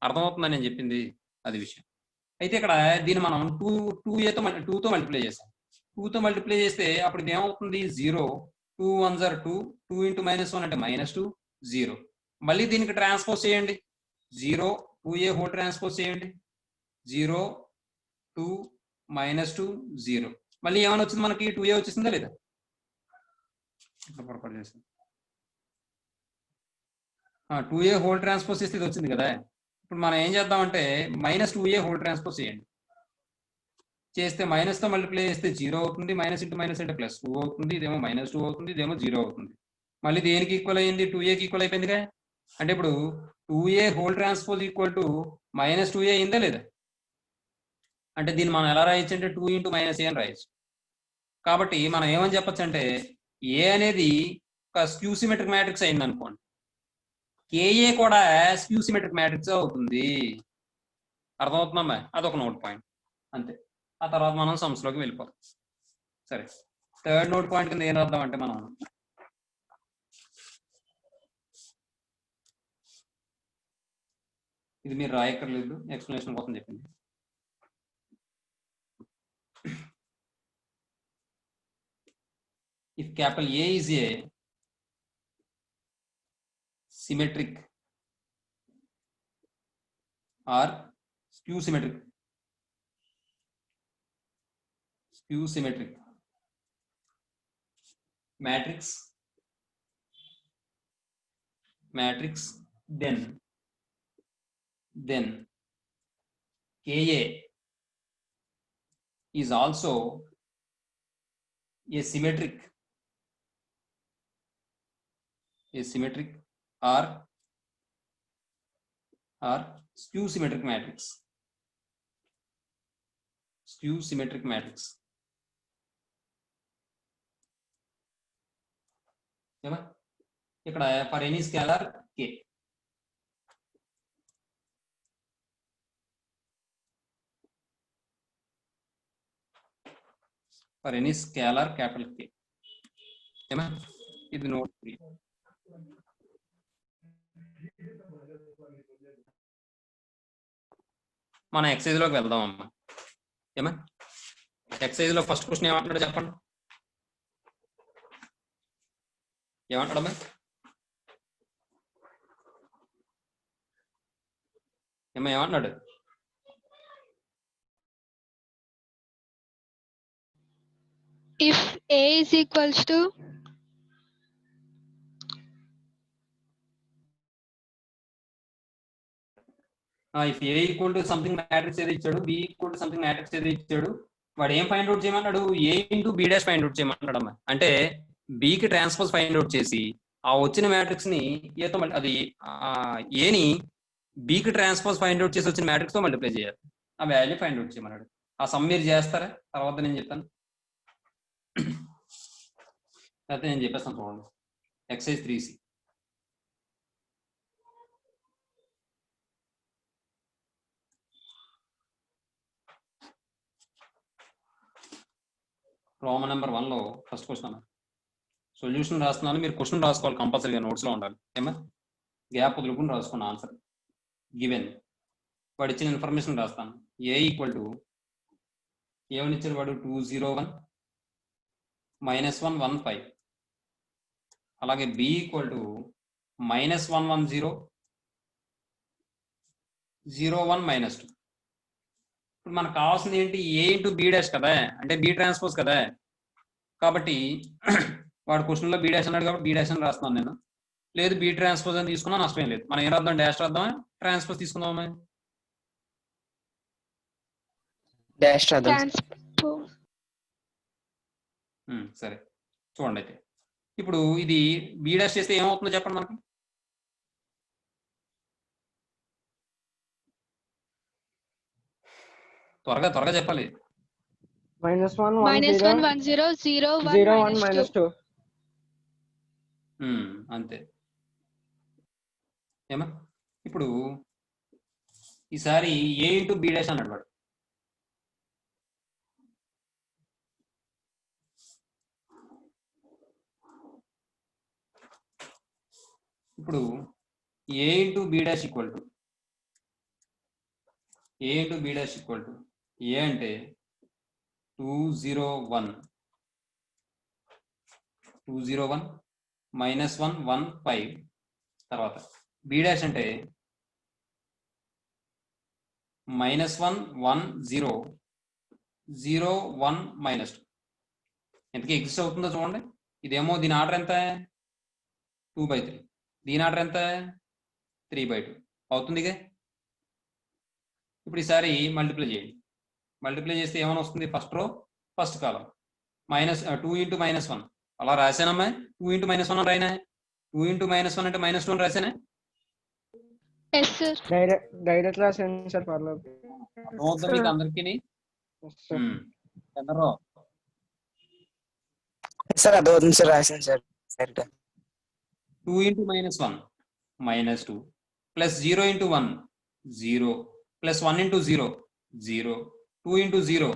అర్థమవుతుందని నేను చెప్పింది అది విషయం. అయితే ఇక్కడ దీన్ని మనం 2తో మల్టిప్లై చేసాం. 2తో మల్టిప్లై చేస్తే అప్పుడు ఇది ఏమవుతుంది, 0 2 1 2 2 × -1 అంటే -2 0. మళ్ళీ దీనికి ట్రాన్స్పోజ్ చేయండి, 0 2a హోల్ ట్రాన్స్పోజ్ చేయండి, 0 2 -2 0. మళ్ళీ ఏమైనా వచ్చింది మనకి, 2a వచ్చేసిందా లేదా? పొరపాటు చేసింది. 2a హోల్ ట్రాన్స్పోజ్ చేస్తే ఇది వచ్చింది కదా. ఇప్పుడు మనం ఏం చేద్దామంటే -2a హోల్ ట్రాన్స్పోజ్ చేయండి. చేస్తే మైనస్తో మల్టిప్లై చేస్తే 0 అవుతుంది, -(-) అంటే +2 అవుతుంది, ఇదేమో -2 అవుతుంది, ఇదేమో 0 అవుతుంది. మళ్ళీ దేనికి ఈక్వల్ అయింది, 2aకి ఈక్వల్ అయిపోయిందిగా. అంటే ఇప్పుడు 2a whole transpose equal to -2a అయిందా లేదా? అంటే దీన్ని మనం ఎలా రాయొచ్చు అంటే 2 × -a అని రాయొచ్చు. కాబట్టి మనం ఏమని చెప్పొచ్చు అంటే, ఏ అనేది ఒక స్క్యూ సిమెట్రిక్ మ్యాట్రిక్స్ అయింది అనుకోండి, కేఏ కూడా స్క్యూ సిమెట్రిక్ మ్యాట్రిక్స్ అవుతుంది. అర్థమవుతుందమ్మా? అదొక నోట్ పాయింట్ అంతే. ఆ తర్వాత మనం సమ్స్లోకి వెళ్ళిపోతాం. సరే, థర్డ్ నోట్ పాయింట్ కింద ఏం రాద్దాం అంటే, మనం ఇది మీరు రాయక్కర్లేదు, ఎక్స్ప్లెనేషన్ కోసం చెప్పింది. If capital A is a symmetric or skew symmetric matrix, then Ka is also a symmetric or skew symmetric matrix. ఇక్కడ for any scalar k. For any scalar capital K. ఏమా ఇది నోట్ 3. మన excise లోకి వెళ్దాం అమ్మా. ఏమా excise లో first question ఏమంటున్నాడు చెప్పండి. ఏమంటాడమ్మా? ఏమన్నాడు? If A is equals to if A equal to something matrix ఏది ఇచ్చాడు, B equal to something matrix ఏది ఇచ్చాడు, వాడు ఏం ఫైండ్ అవుట్ చేయమన్నాడు? A into B dash find out చేయమన్నాడు అమ్మా. అంటే బికి ట్రాన్స్పోజ్ ఫైండ్ అవుట్ చేసి ఆ వచ్చిన మ్యాట్రిక్స్ ని ఏతో అది ఏని బికి ట్రాన్స్పోజ్ ఫైండ్ అవుట్ చేసి వచ్చిన మ్యాట్రిక్స్ తో మల్టిప్లై చేయాలి. ఆ వాల్యూ ఫైండ్ అవుట్ చేయమన్నాడు. ఆ సమ్ మీరు చేస్తారా? తర్వాత నేను చెప్తాను. అయితే నేను చెప్పేస్తాను చూడండి. Excise 3C. రోమన్ నెంబర్ 1 లో ఫస్ట్ క్వశ్చన్ సొల్యూషన్ రాస్తున్నాను. మీరు క్వశ్చన్ రాసుకోవాలి కంపల్సరీగా, నోట్స్ లో ఉండాలి. ఏమా గ్యాప్ వదులుకుని రాసుకున్న ఆన్సర్ గివెన్. వాడు ఇచ్చిన ఇన్ఫర్మేషన్ రాస్తాను. ఏ ఈక్వల్ టు ఏమని ఇచ్చారు వాడు? 201 -115. అలాగే బి ఈక్వల్ టు -110 01 -2. ఇప్పుడు మనకు కావాల్సింది ఏంటి? ఏ ఇంటూ బి డాష్ కదా, అంటే బి ట్రాన్స్పోజ్ కదా. కాబట్టి వాడు క్వశ్చన్లో బి డాష్ అన్నాడు కాబట్టి బి డాష్ అని రాస్తున్నాను నేను. లేదు బి ట్రాన్స్పోజ్ అని తీసుకున్నా నష్టం ఏం లేదు. మనం ఏం రాద్దాం? డాష్ రాద్దామా, ట్రాన్స్పోజ్ తీసుకుందామా? డాష్ రాద్దాం. transpose. సరే చూడండి. అయితే ఇప్పుడు ఇది బి డాష్ చేస్తే ఏమవుతుందో చెప్పండి మనకి. త్వరగా చెప్పాలి. -1 -1 10 10 0 1 01 -2. -2. అంతే. ఏమా ఇప్పుడు ఈసారి ఏ ఇంటూ బి డాష్ అన్నాడు వాడు. ఇప్పుడు A into B dash equal to A అంటే 201 -115. తర్వాత బి డాష్ అంటే -110 01 -2. ఎంతకీ ఎగ్జిస్ట్ అవుతుందో చూడండి. ఇదేమో దీని ఆర్డర్ ఎంత? 2/3. దీని ఆర్డర్ ఎంత? 3/2 అవుతుందిగా. ఇప్పుడు ఈసారి మల్టిప్లై చేయండి. మల్టిప్లై చేస్తే ఏమైనా వస్తుంది? ఫస్ట్ రో ఫస్ట్ కాలం -2 × -1 అలా రాశానమ్మా. 2 × -1 రాయినా. 2 × -1 అంటే -2 అని రాశానా? Yes sir. డైరెక్ట్ రాసాను సార్, పర్లేదు. అర్థమవుతుందా మీకు అందరికీ? చంద్రరావు సార్ అదవుతుంది సార్, రాశాను sir. 2 × -1 -2 plus 0 × 1 0 plus 1 × 0 0 2 × 0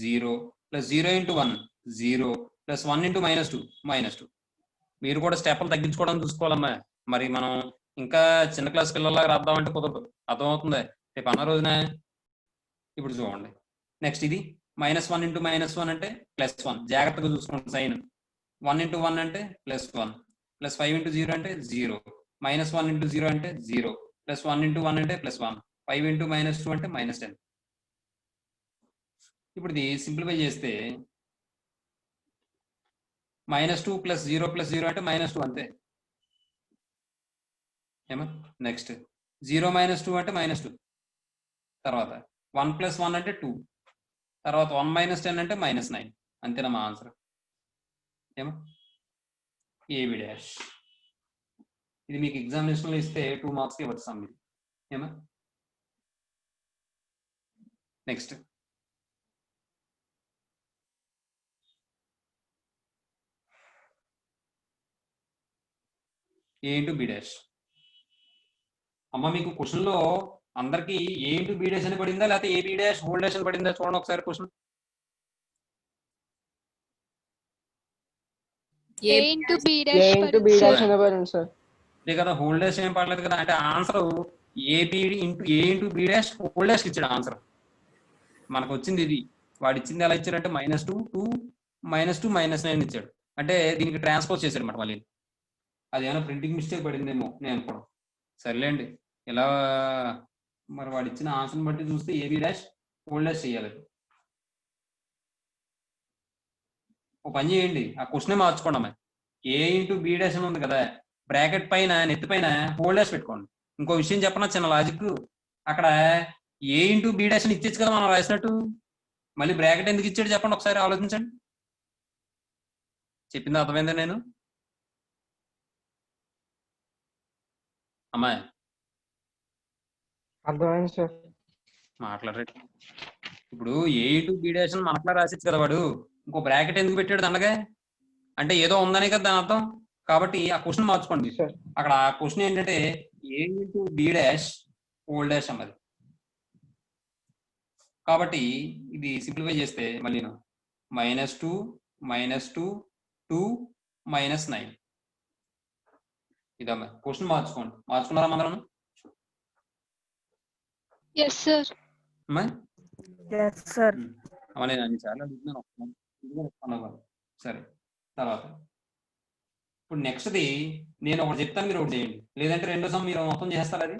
0 plus 0 × 1 0 plus 1 × -2 -2. మీరు కూడా స్టెప్లు తగ్గించుకోవడం చూసుకోవాలమ్మా. మరి మనం ఇంకా చిన్న క్లాస్ పిల్లల్లాగా రాద్దామంటే కుదరదు. అర్థమవుతుంది? రేపు అన్న రోజున ఇప్పుడు చూడండి. నెక్స్ట్ ఇది -1 × -1 అంటే +1. జాగ్రత్తగా చూసుకోండి సైన్. 1 × 1 అంటే +1 ప్లస్ 5 × 0 అంటే 0 -1 × 0 అంటే 0 ప్లస్ 1 × 1 అంటే +1 5 × -2 అంటే -10. ఇప్పుడు ఇది సింప్లిఫై చేస్తే -2 + 0 + 0 అంటే -2 అంతే. ఏమా నెక్స్ట్ 0 - 2 అంటే -2. తర్వాత 1 + 1 అంటే 2. తర్వాత 1 - 10 అంటే -9. అంతేనా మా ఆన్సర్? ఏమో ఏబి డాష్. ఇది మీకు ఎగ్జామినేషన్లో ఇస్తే 2 మార్క్స్కి ఇవ్వచ్చు సమ్ ఇది. ఏమా next A into B dash. అమ్మ మీకు క్వశ్చన్లో అందరికి ఏ ఇంటూ బి డాష్ అని పడిందా లేకపోతే A B dash whole dash అని పడిందా చూడండి ఒకసారి question. A A into B A dash into B పడింది డాష్ సార్. అనే పడింది సార్. అదే కదా హోల్ డాష్ ఏం పడలేదు కదా. అంటే answer AB into A into B dash whole dash ఇచ్చాడు ఆన్సర్. మనకు వచ్చింది ఇది. వాడు ఇచ్చింది ఎలా ఇచ్చాడంటే -2 2 -2 -9 ఇచ్చాడు. అంటే దీనికి ట్రాన్స్పోజ్ చేశాడు అనమాట మళ్ళీ. అది ఏమైనా ప్రింటింగ్ మిస్టేక్ పడిందేమో నేను అనుకోవడం. సర్లేండి ఇలా మరి వాడు ఇచ్చిన ఆన్సర్ని బట్టి చూస్తే ఏబి డాష్ హోల్ డాష్ చేయాలి. ఒక పని చేయండి, ఆ క్వశ్చనే మార్చుకోండి అమ్మాయి. ఏ ఇంటూ బి డాష్ అని ఉంది కదా, బ్రాకెట్ పైన నెత్తి పైన హోల్ డాష్ పెట్టుకోండి. ఇంకో విషయం చెప్పనా చిన్న లాజిక్. అక్కడ ఏ ఇంటూ బి డాష్ అని ఇచ్చేచ్చు కదా మనం రాసినట్టు, మళ్ళీ బ్రాకెట్ ఎందుకు ఇచ్చాడు చెప్పండి ఒకసారి ఆలోచించండి. చెప్పింది అర్థమైందా నేను అమ్మాయి? అర్థమైంది సార్. మాట్లాడరేట్. ఇప్పుడు ఏ ఇంటూ బి డాష్ అని మనట్లా రాసిచ్చు కదా వాడు, ఇంకో బ్రాకెట్ ఎందుకు పెట్టాడు దండగా? అంటే ఏదో ఉందనే కదా దాని అర్థం. కాబట్టి ఆ క్వశ్చన్ మార్చుకోండి. సార్ అక్కడ ఆ క్వశ్చన్ ఏంటంటే A into B dash whole dash అన్నది. కాబట్టి ఇది సింప్లిఫై చేస్తే మళ్ళీ -2 -2 2 -9 ఇదమ్మా. క్వశ్చన్ మార్చుకోండి. మార్చుకున్నారా మనం? Yes sir. అమ్మా Yes, sir. అమ్మ నేను అన్ని సార్లు అడుగుతున్నాను. సరే తర్వాత ఇప్పుడు నెక్స్ట్ది నేను ఒకటి చెప్తాను, మీరు ఒకటి చేయండి. లేదంటే రెండో సమ్ మీరు మొత్తం చేస్తారా అది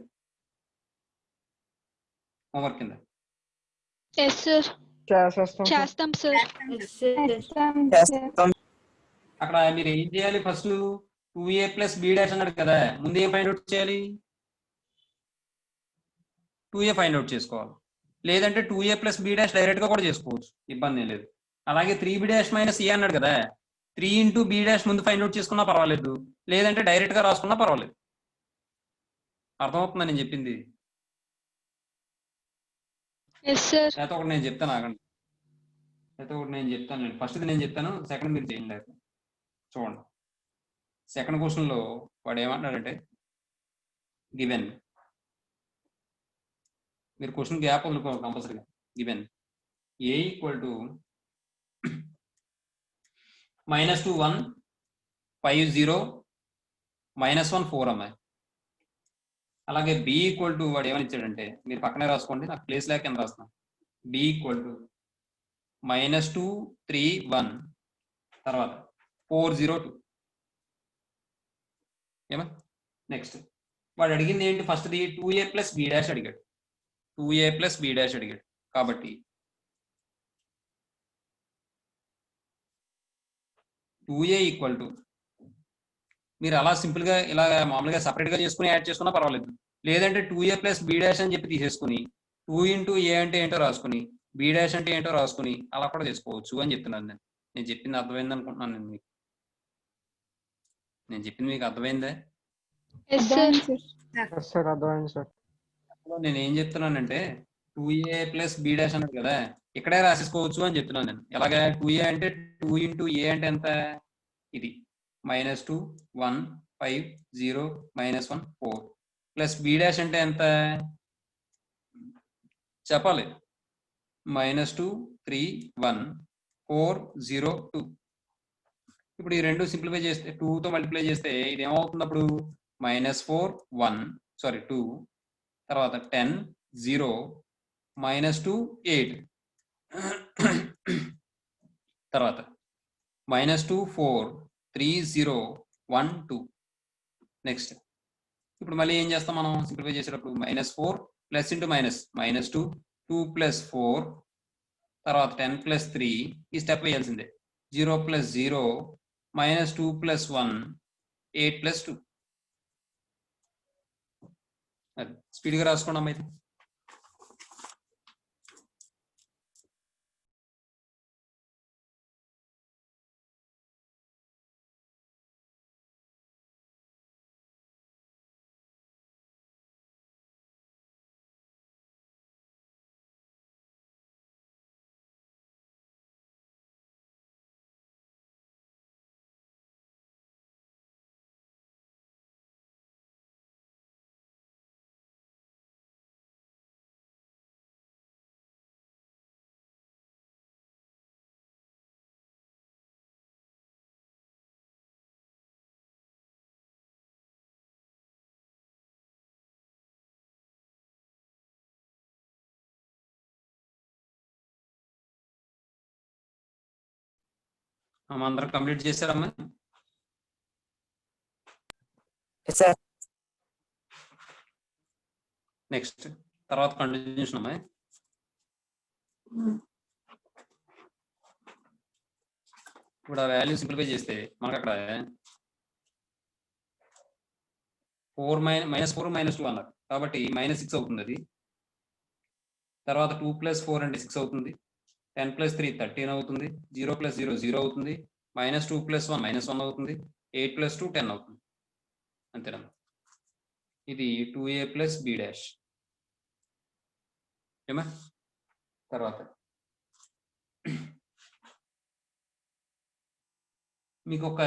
హోంవర్క్ కింద? Yes sir. చేసేస్తాం సార్. చేస్తాం సార్. Yes, sir. చేస్తాం. అక్కడ మీరు ఏం చేయాలి? ఫస్ట్ 2a + b డాష్ అన్నాడు కదా, ముందు ఏం ఫైండ్ అవుట్ చేయాలి? 2a ఫైండ్ అవుట్ చేసుకోవాలి. లేదంటే 2a + b డాష్ డైరెక్ట్ గా కూడా చేసుకోవచ్చు, ఇబ్బంది ఏం లేదు. అలాగే 3b డాష్ - a అన్నాడు కదా, 3 ఇంటూ బి డాష్ ముందు ఫైండ్ అవుట్ చేసుకున్నా పర్వాలేదు, లేదంటే డైరెక్ట్ గా రాసుకున్నా పర్వాలేదు. అర్థమవుతుందా నేను చెప్పింది? Yes sir. లేకపోతే ఒకటి నేను చెప్తాను, ఆగండి. ఫస్ట్ నేను చెప్తాను, సెకండ్ మీరు చేయండి. లేదు చూడండి, సెకండ్ క్వశ్చన్ లో వాడు ఏమంటున్నాడంటే గివెన్, మీరు క్వశ్చన్ గ్యాప్ వదులుకోవాలి కంపల్సరీగా. గివెన్ ఏ ఈక్వల్ టు -2 1 5 0 -1 4 అమ్మాయి. అలాగే బి ఈక్వల్ టు వాడు ఏమని ఇచ్చాడంటే, మీరు పక్కనే రాసుకోండి, నాకు ప్లేస్ లేక కింద రాస్తున్నాను. బి ఈక్వల్ టు -2 3 1 తర్వాత 4 0 2 ఏమా. నెక్స్ట్ వాడు అడిగింది ఏంటి? ఫస్ట్ది 2a + b డాష్ అడిగాడు. 2a + b డాష్ అడిగాడు. కాబట్టి 2a ఈక్వల్ టు, మీరు అలా సింపుల్ గా ఇలా మామూలుగా సపరేట్ గా చేసుకుని యాడ్ చేసుకున్నా పర్వాలేదు. లేదంటే 2a + b డాష్ అని చెప్పి తీసేసుకుని 2 ఇంటూ a అంటే ఏంటో రాసుకుని b డాష్ అంటే ఏంటో రాసుకుని అలా కూడా చేసుకోవచ్చు అని చెప్తున్నాను. నేను చెప్పింది అర్థమైంది అనుకుంటున్నాను. నేను చెప్పింది మీకు అర్థమైందా? Yes sir. ఎస్ సార్ అర్థమైంది సార్. నేను ఏం చెప్తున్నానంటే 2a + b డాష్ అన్నది కదా, ఇక్కడే రాసేసుకోవచ్చు అని చెప్తున్నాను నేను. ఎలాగా? 2a అంటే 2 ఇంటూ a అంటే ఎంత? ఇది -2 1 5 0 -1 4 ప్లస్ b డాష్ అంటే ఎంత చెప్పాలి? -2 3 1 4 0 2. ఇప్పుడు ఈ రెండు సింప్లిఫై చేస్తే 2 తో మల్టిప్లై చేస్తే ఇది ఏమవుతుంది అప్పుడు? -4 1 సారీ 2 తర్వాత 10 0 -2 8 తర్వాత -2 4 3 0 1 2. నెక్స్ట్ ఇప్పుడు మళ్ళీ ఏం చేస్తాం మనం సింప్లిఫై చేసేటప్పుడు? -4 ప్లస్ ఇంటూ మైనస్ -2 2 + 4 తర్వాత 10 + 3 ఈ స్టెప్ వేయాల్సిందే. 0 + 0 -2 + 1 8 + 2. స్పీడ్గా రాసుకోండి అమ్మ అయితే. అందరం కంప్లీట్ చేశారమ్మా? సార్ నెక్స్ట్ తర్వాత కంటిన్యూషన్ అమ్మా. ఇప్పుడు ఆ వాల్యూ సింప్లిఫై చేస్తే మనకు అక్కడ -4 -2 అన్నారు కాబట్టి -6 అవుతుంది అది. తర్వాత 2 + 4 అంటే 6 అవుతుంది. 10 + 3 13 అవుతుంది. 0 + 0 0 అవుతుంది. -2 + 1 -1 అవుతుంది. 8 + 2 10 అవుతుంది. అంతేనా? ఇది 2a + b డాష్. ఏమా? తర్వాత మీకు ఒక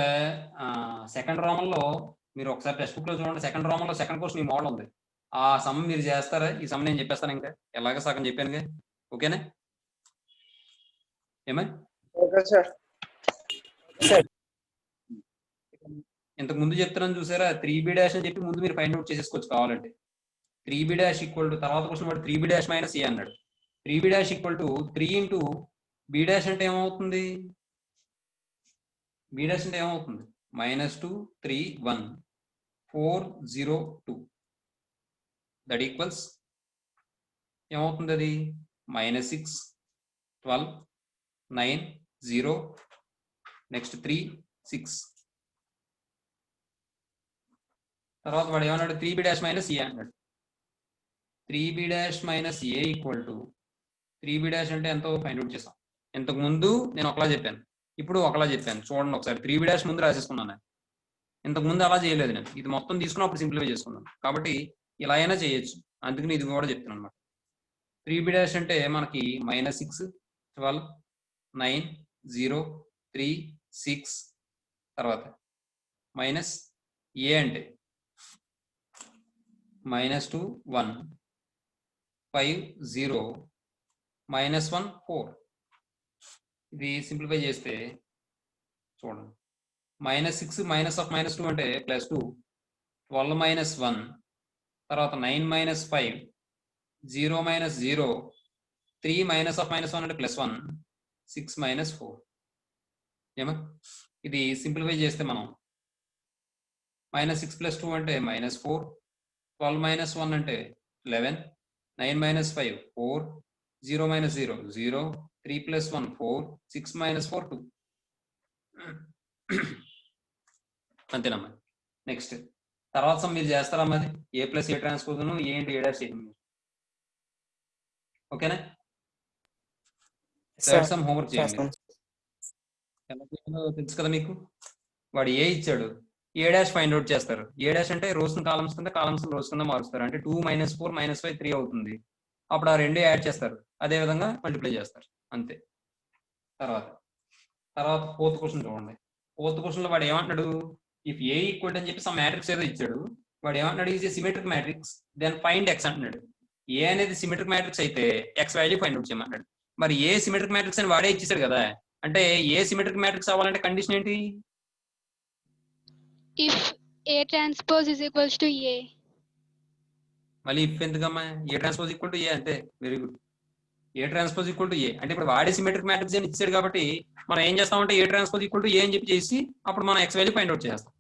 సెకండ్ రోమన్లో మీరు ఒకసారి టెక్స్ట్ బుక్ లో చూడండి. సెకండ్ రోమన్లో సెకండ్ క్వశ్చన్ ఈ మోడల్ ఉంది. ఆ సమ్ మీరు చేస్తారా? ఈ సమ్ నేను చెప్పేస్తాను. ఇంకా ఎలాగ సగం చెప్పానుగా. ఓకేనా? ఏమా? Okay sir. సార్ ఇంతకు ముందు చెప్తున్నాను చూసారా? 3b డాష్ అని చెప్పి ముందు మీరు ఫైండ్ అవుట్ చేసేసుకోవచ్చు కావాలంటే. 3b డాష్ ఈక్వల్ టు తర్వాత క్వశ్చన్ వాడు 3b డాష్ మైనస్ ఏ అన్నాడు. 3b dash equal to 3 into b dash అంటే ఏమవుతుంది? b డాష్ అంటే ఏమవుతుంది? -2 3 1 4 0 2 దట్ ఈక్వల్స్ ఏమవుతుంది? అది -6 12 9 0 నెక్స్ట్ 3 6. తర్వాత వాడు ఏమన్నాడు? 3b డాష్ మైనస్ ఏ అన్నాడు. 3b dash minus A equal to 3b dash అంటే ఎంతో ఫైండ్ అవుట్ చేసాం. ఇంతకు ముందు నేను ఒకలా చెప్పాను, ఇప్పుడు ఒకలా చెప్పాను. చూడండి ఒకసారి. 3b డాష్ ముందు రాసేసుకున్నాను. ఇంతకు ముందు అలా చేయలేదు నేను. ఇది మొత్తం తీసుకున్నప్పుడు సింప్లిఫై చేసుకున్నాను. కాబట్టి ఇలా అయినా చేయొచ్చు. అందుకని ఇది కూడా చెప్తున్నాను అనమాట. 3b డాష్ అంటే మనకి -6 12 9 0 3 6 తర్వాత మైనస్ ఏ అంటే -2 1 5 0 -1 4. ఇది సింప్లిఫై చేస్తే చూడండి. -6 -2 అంటే +2 12 -1 తర్వాత 9 -5 0 -0 3 -1 అంటే +1 6 -4. ఏమా? ఇది సింప్లిఫై చేస్తే మనం -6 + 2 అంటే -4 12 -1 అంటే 11 9 -5 4 0 -0 0 3 + 1 4 6 -4 2. అంతేనమ్మా. నెక్స్ట్ తర్వాత సమ్ మీరు చేస్తారమ్మా. అది a + a transpose A into a dash చేయండి. ఓకేనా? సమ్ హోంవర్క్ చేయండి. ఎలా చేయాలో తెలుసు కదా మీకు. వాడు ఏ ఇచ్చాడు, ఏ డాష్ ఫైండ్ అవుట్ చేస్తారు. ఏ డాష్ అంటే రోస్ కాలమ్స్ కింద కాలమ్స్ రోస్ కింద మారుస్తారు. అంటే 2 -4 -5 3 అవుతుంది. అప్పుడు ఆ రెండు యాడ్ చేస్తారు. అదే విధంగా మల్టిప్లై చేస్తారు. అంతే. తర్వాత ఫోర్త్ క్వశ్చన్ చూడండి. ఫోర్త్ క్వశ్చన్ లో వాడు ఏమంటున్నాడు? ఇఫ్ ఏ ఈక్వల్ అని చెప్పి సమ్ మ్యాట్రిక్స్ ఏదో ఇచ్చాడు. వాడు ఏమంటున్నాడు? Is A symmetric matrix then find X అంటున్నాడు. ఏ అనేది సిమెట్రిక్ మ్యాట్రిక్స్ అయితే ఎక్స్ వాల్యూ ఫైండ్ అవుట్ చేయమన్నాడు. మరి ఏ సిమెట్రిక్ మ్యాట్రిక్స్ అని వాడే ఇచ్చేసాడు కదా. అంటే ఏ సిమెట్రిక్ మ్యాట్రిక్స్ అవ్వాలంటే కండిషన్ ఏంటి? If A transpose is equals to A. మళ్ళీ ఇఫ్ ఎందుకమ్మా? A transpose equal to A అంతే. Very good. A transpose equal to A అంటే ఇప్పుడు వాడే సిమెట్రిక్ మ్యాట్రిక్స్ అని ఇచ్చాడు కాబట్టి మనం ఏం చేస్తామంటే ఏ ట్రాన్స్పోజ్ ఈక్వల్ టు ఏ అని చెప్పి చేసి అప్పుడు మనం ఎక్స్ వాల్యూ ఫైండ్ అవుట్ చేస్తాం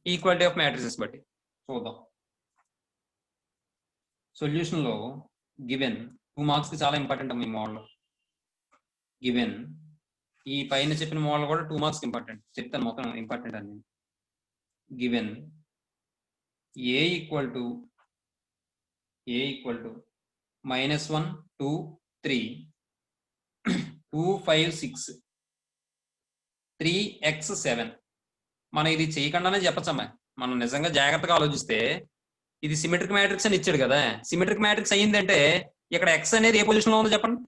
ఈక్వాలిటీ ఆఫ్ మ్యాట్రిసెస్ బట్టి. చూద్దాం. సొల్యూషన్ లో గివెన్ 2 మార్క్స్ కి చాలా ఇంపార్టెంట్ అమ్మ ఈ మోడల్. గివెన్ ఈ పైన చెప్పిన మోడల్ కూడా 2 మార్క్స్ ఇంపార్టెంట్. చెప్తాను మొత్తం ఇంపార్టెంట్ అని. Given a equal to -1 2 3 2 5 6 3x 7. మనం ఇది చేయకుండానే చెప్పచ్చమ్మా. మనం నిజంగా జాగ్రత్తగా ఆలోచిస్తే ఇది సిమెట్రిక్ మ్యాట్రిక్స్ అని ఇచ్చాడు కదా. సిమెట్రిక్ మ్యాట్రిక్స్ అయ్యిందంటే ఇక్కడ ఎక్స్ అనేది ఏ పొజిషన్ లో ఉందో చెప్పండి.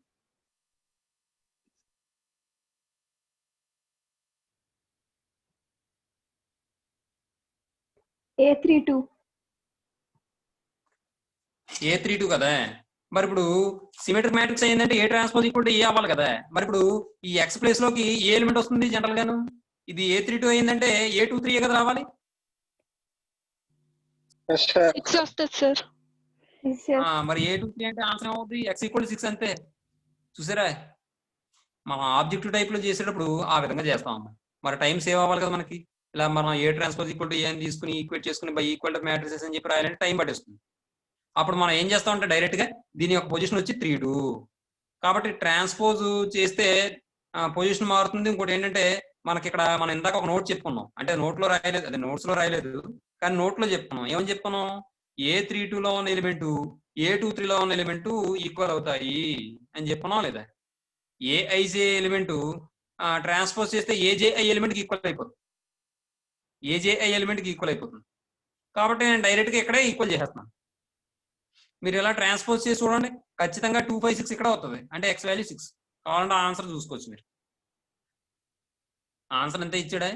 A32. A32 కదా. మరి ఇప్పుడు సిమెట్రిక్ మ్యాట్రిక్స్ అయ్యిందంటే A transpose equal to A అవ్వాలి కదా. మరి ఇప్పుడు ఈ ఎక్స్ ప్లేస్ లోకి ఏ ఎలిమెంట్ వస్తుంది జనరల్ గాను? ఇది A32 అయ్యిందంటే A23 కదా రావాలి. 6 వస్తుంది సార్. మరి A23 అంటే ఆన్సర్ ఏమవుతుంది? x = 6 అంతే. చూసారా? మనం ఆబ్జెక్టివ్ టైప్ లో చేసేటప్పుడు ఆ విధంగా చేస్తాం. మరి టైం సేవ్ అవ్వాలి కదా మనకి. ఇలా మనం ఏ ట్రాన్స్పోజ్ ఈక్వల్ టు ఏ అని తీసుకుని ఈక్వేట్ చేసుకుని బై ఈక్వల్ టు మ్యాట్రిసెస్ అని చెప్పి రాయాలంటే టైం పట్టేస్తుంది. అప్పుడు మనం ఏం చేస్తామంటే డైరెక్ట్ గా దీని యొక్క పొజిషన్ వచ్చి 3-2. కాబట్టి ట్రాన్స్పోజ్ చేస్తే పొజిషన్ మారుతుంది. ఇంకోటి ఏంటంటే మనకి ఇక్కడ మనం ఇందాక ఒక నోట్ చెప్పుకున్నాం, అంటే నోట్లో రాయలేదు, అదే నోట్స్ లో రాయలేదు కానీ నోట్ లో చెప్పుకున్నాం. ఏమని చెప్పుకున్నాం? A32 లో ఉన్న ఎలిమెంట్ A23 లో ఉన్న ఎలిమెంట్ ఈక్వల్ అవుతాయి అని చెప్పుకున్నాం లేదా? ఏఐజే ఎలిమెంట్ ట్రాన్స్పోజ్ చేస్తే ఏజేఐ ఎలిమెంట్ కి ఈక్వల్ అయిపోతుంది, ఏజేఐ ఎలిమెంట్ కి ఈక్వల్ అయిపోతుంది. కాబట్టి నేను డైరెక్ట్ గా ఇక్కడే ఈక్వల్ చేసేస్తున్నాను. మీరు ఇలా ట్రాన్స్పోజ్ చేసి చూడండి, ఖచ్చితంగా 256 ఇక్కడ అవుతుంది, అంటే ఎక్స్ వాల్యూ 6. కావాలంటే ఆన్సర్ చూసుకోవచ్చు మీరు. ఆన్సర్ ఎంత ఇచ్చాడే?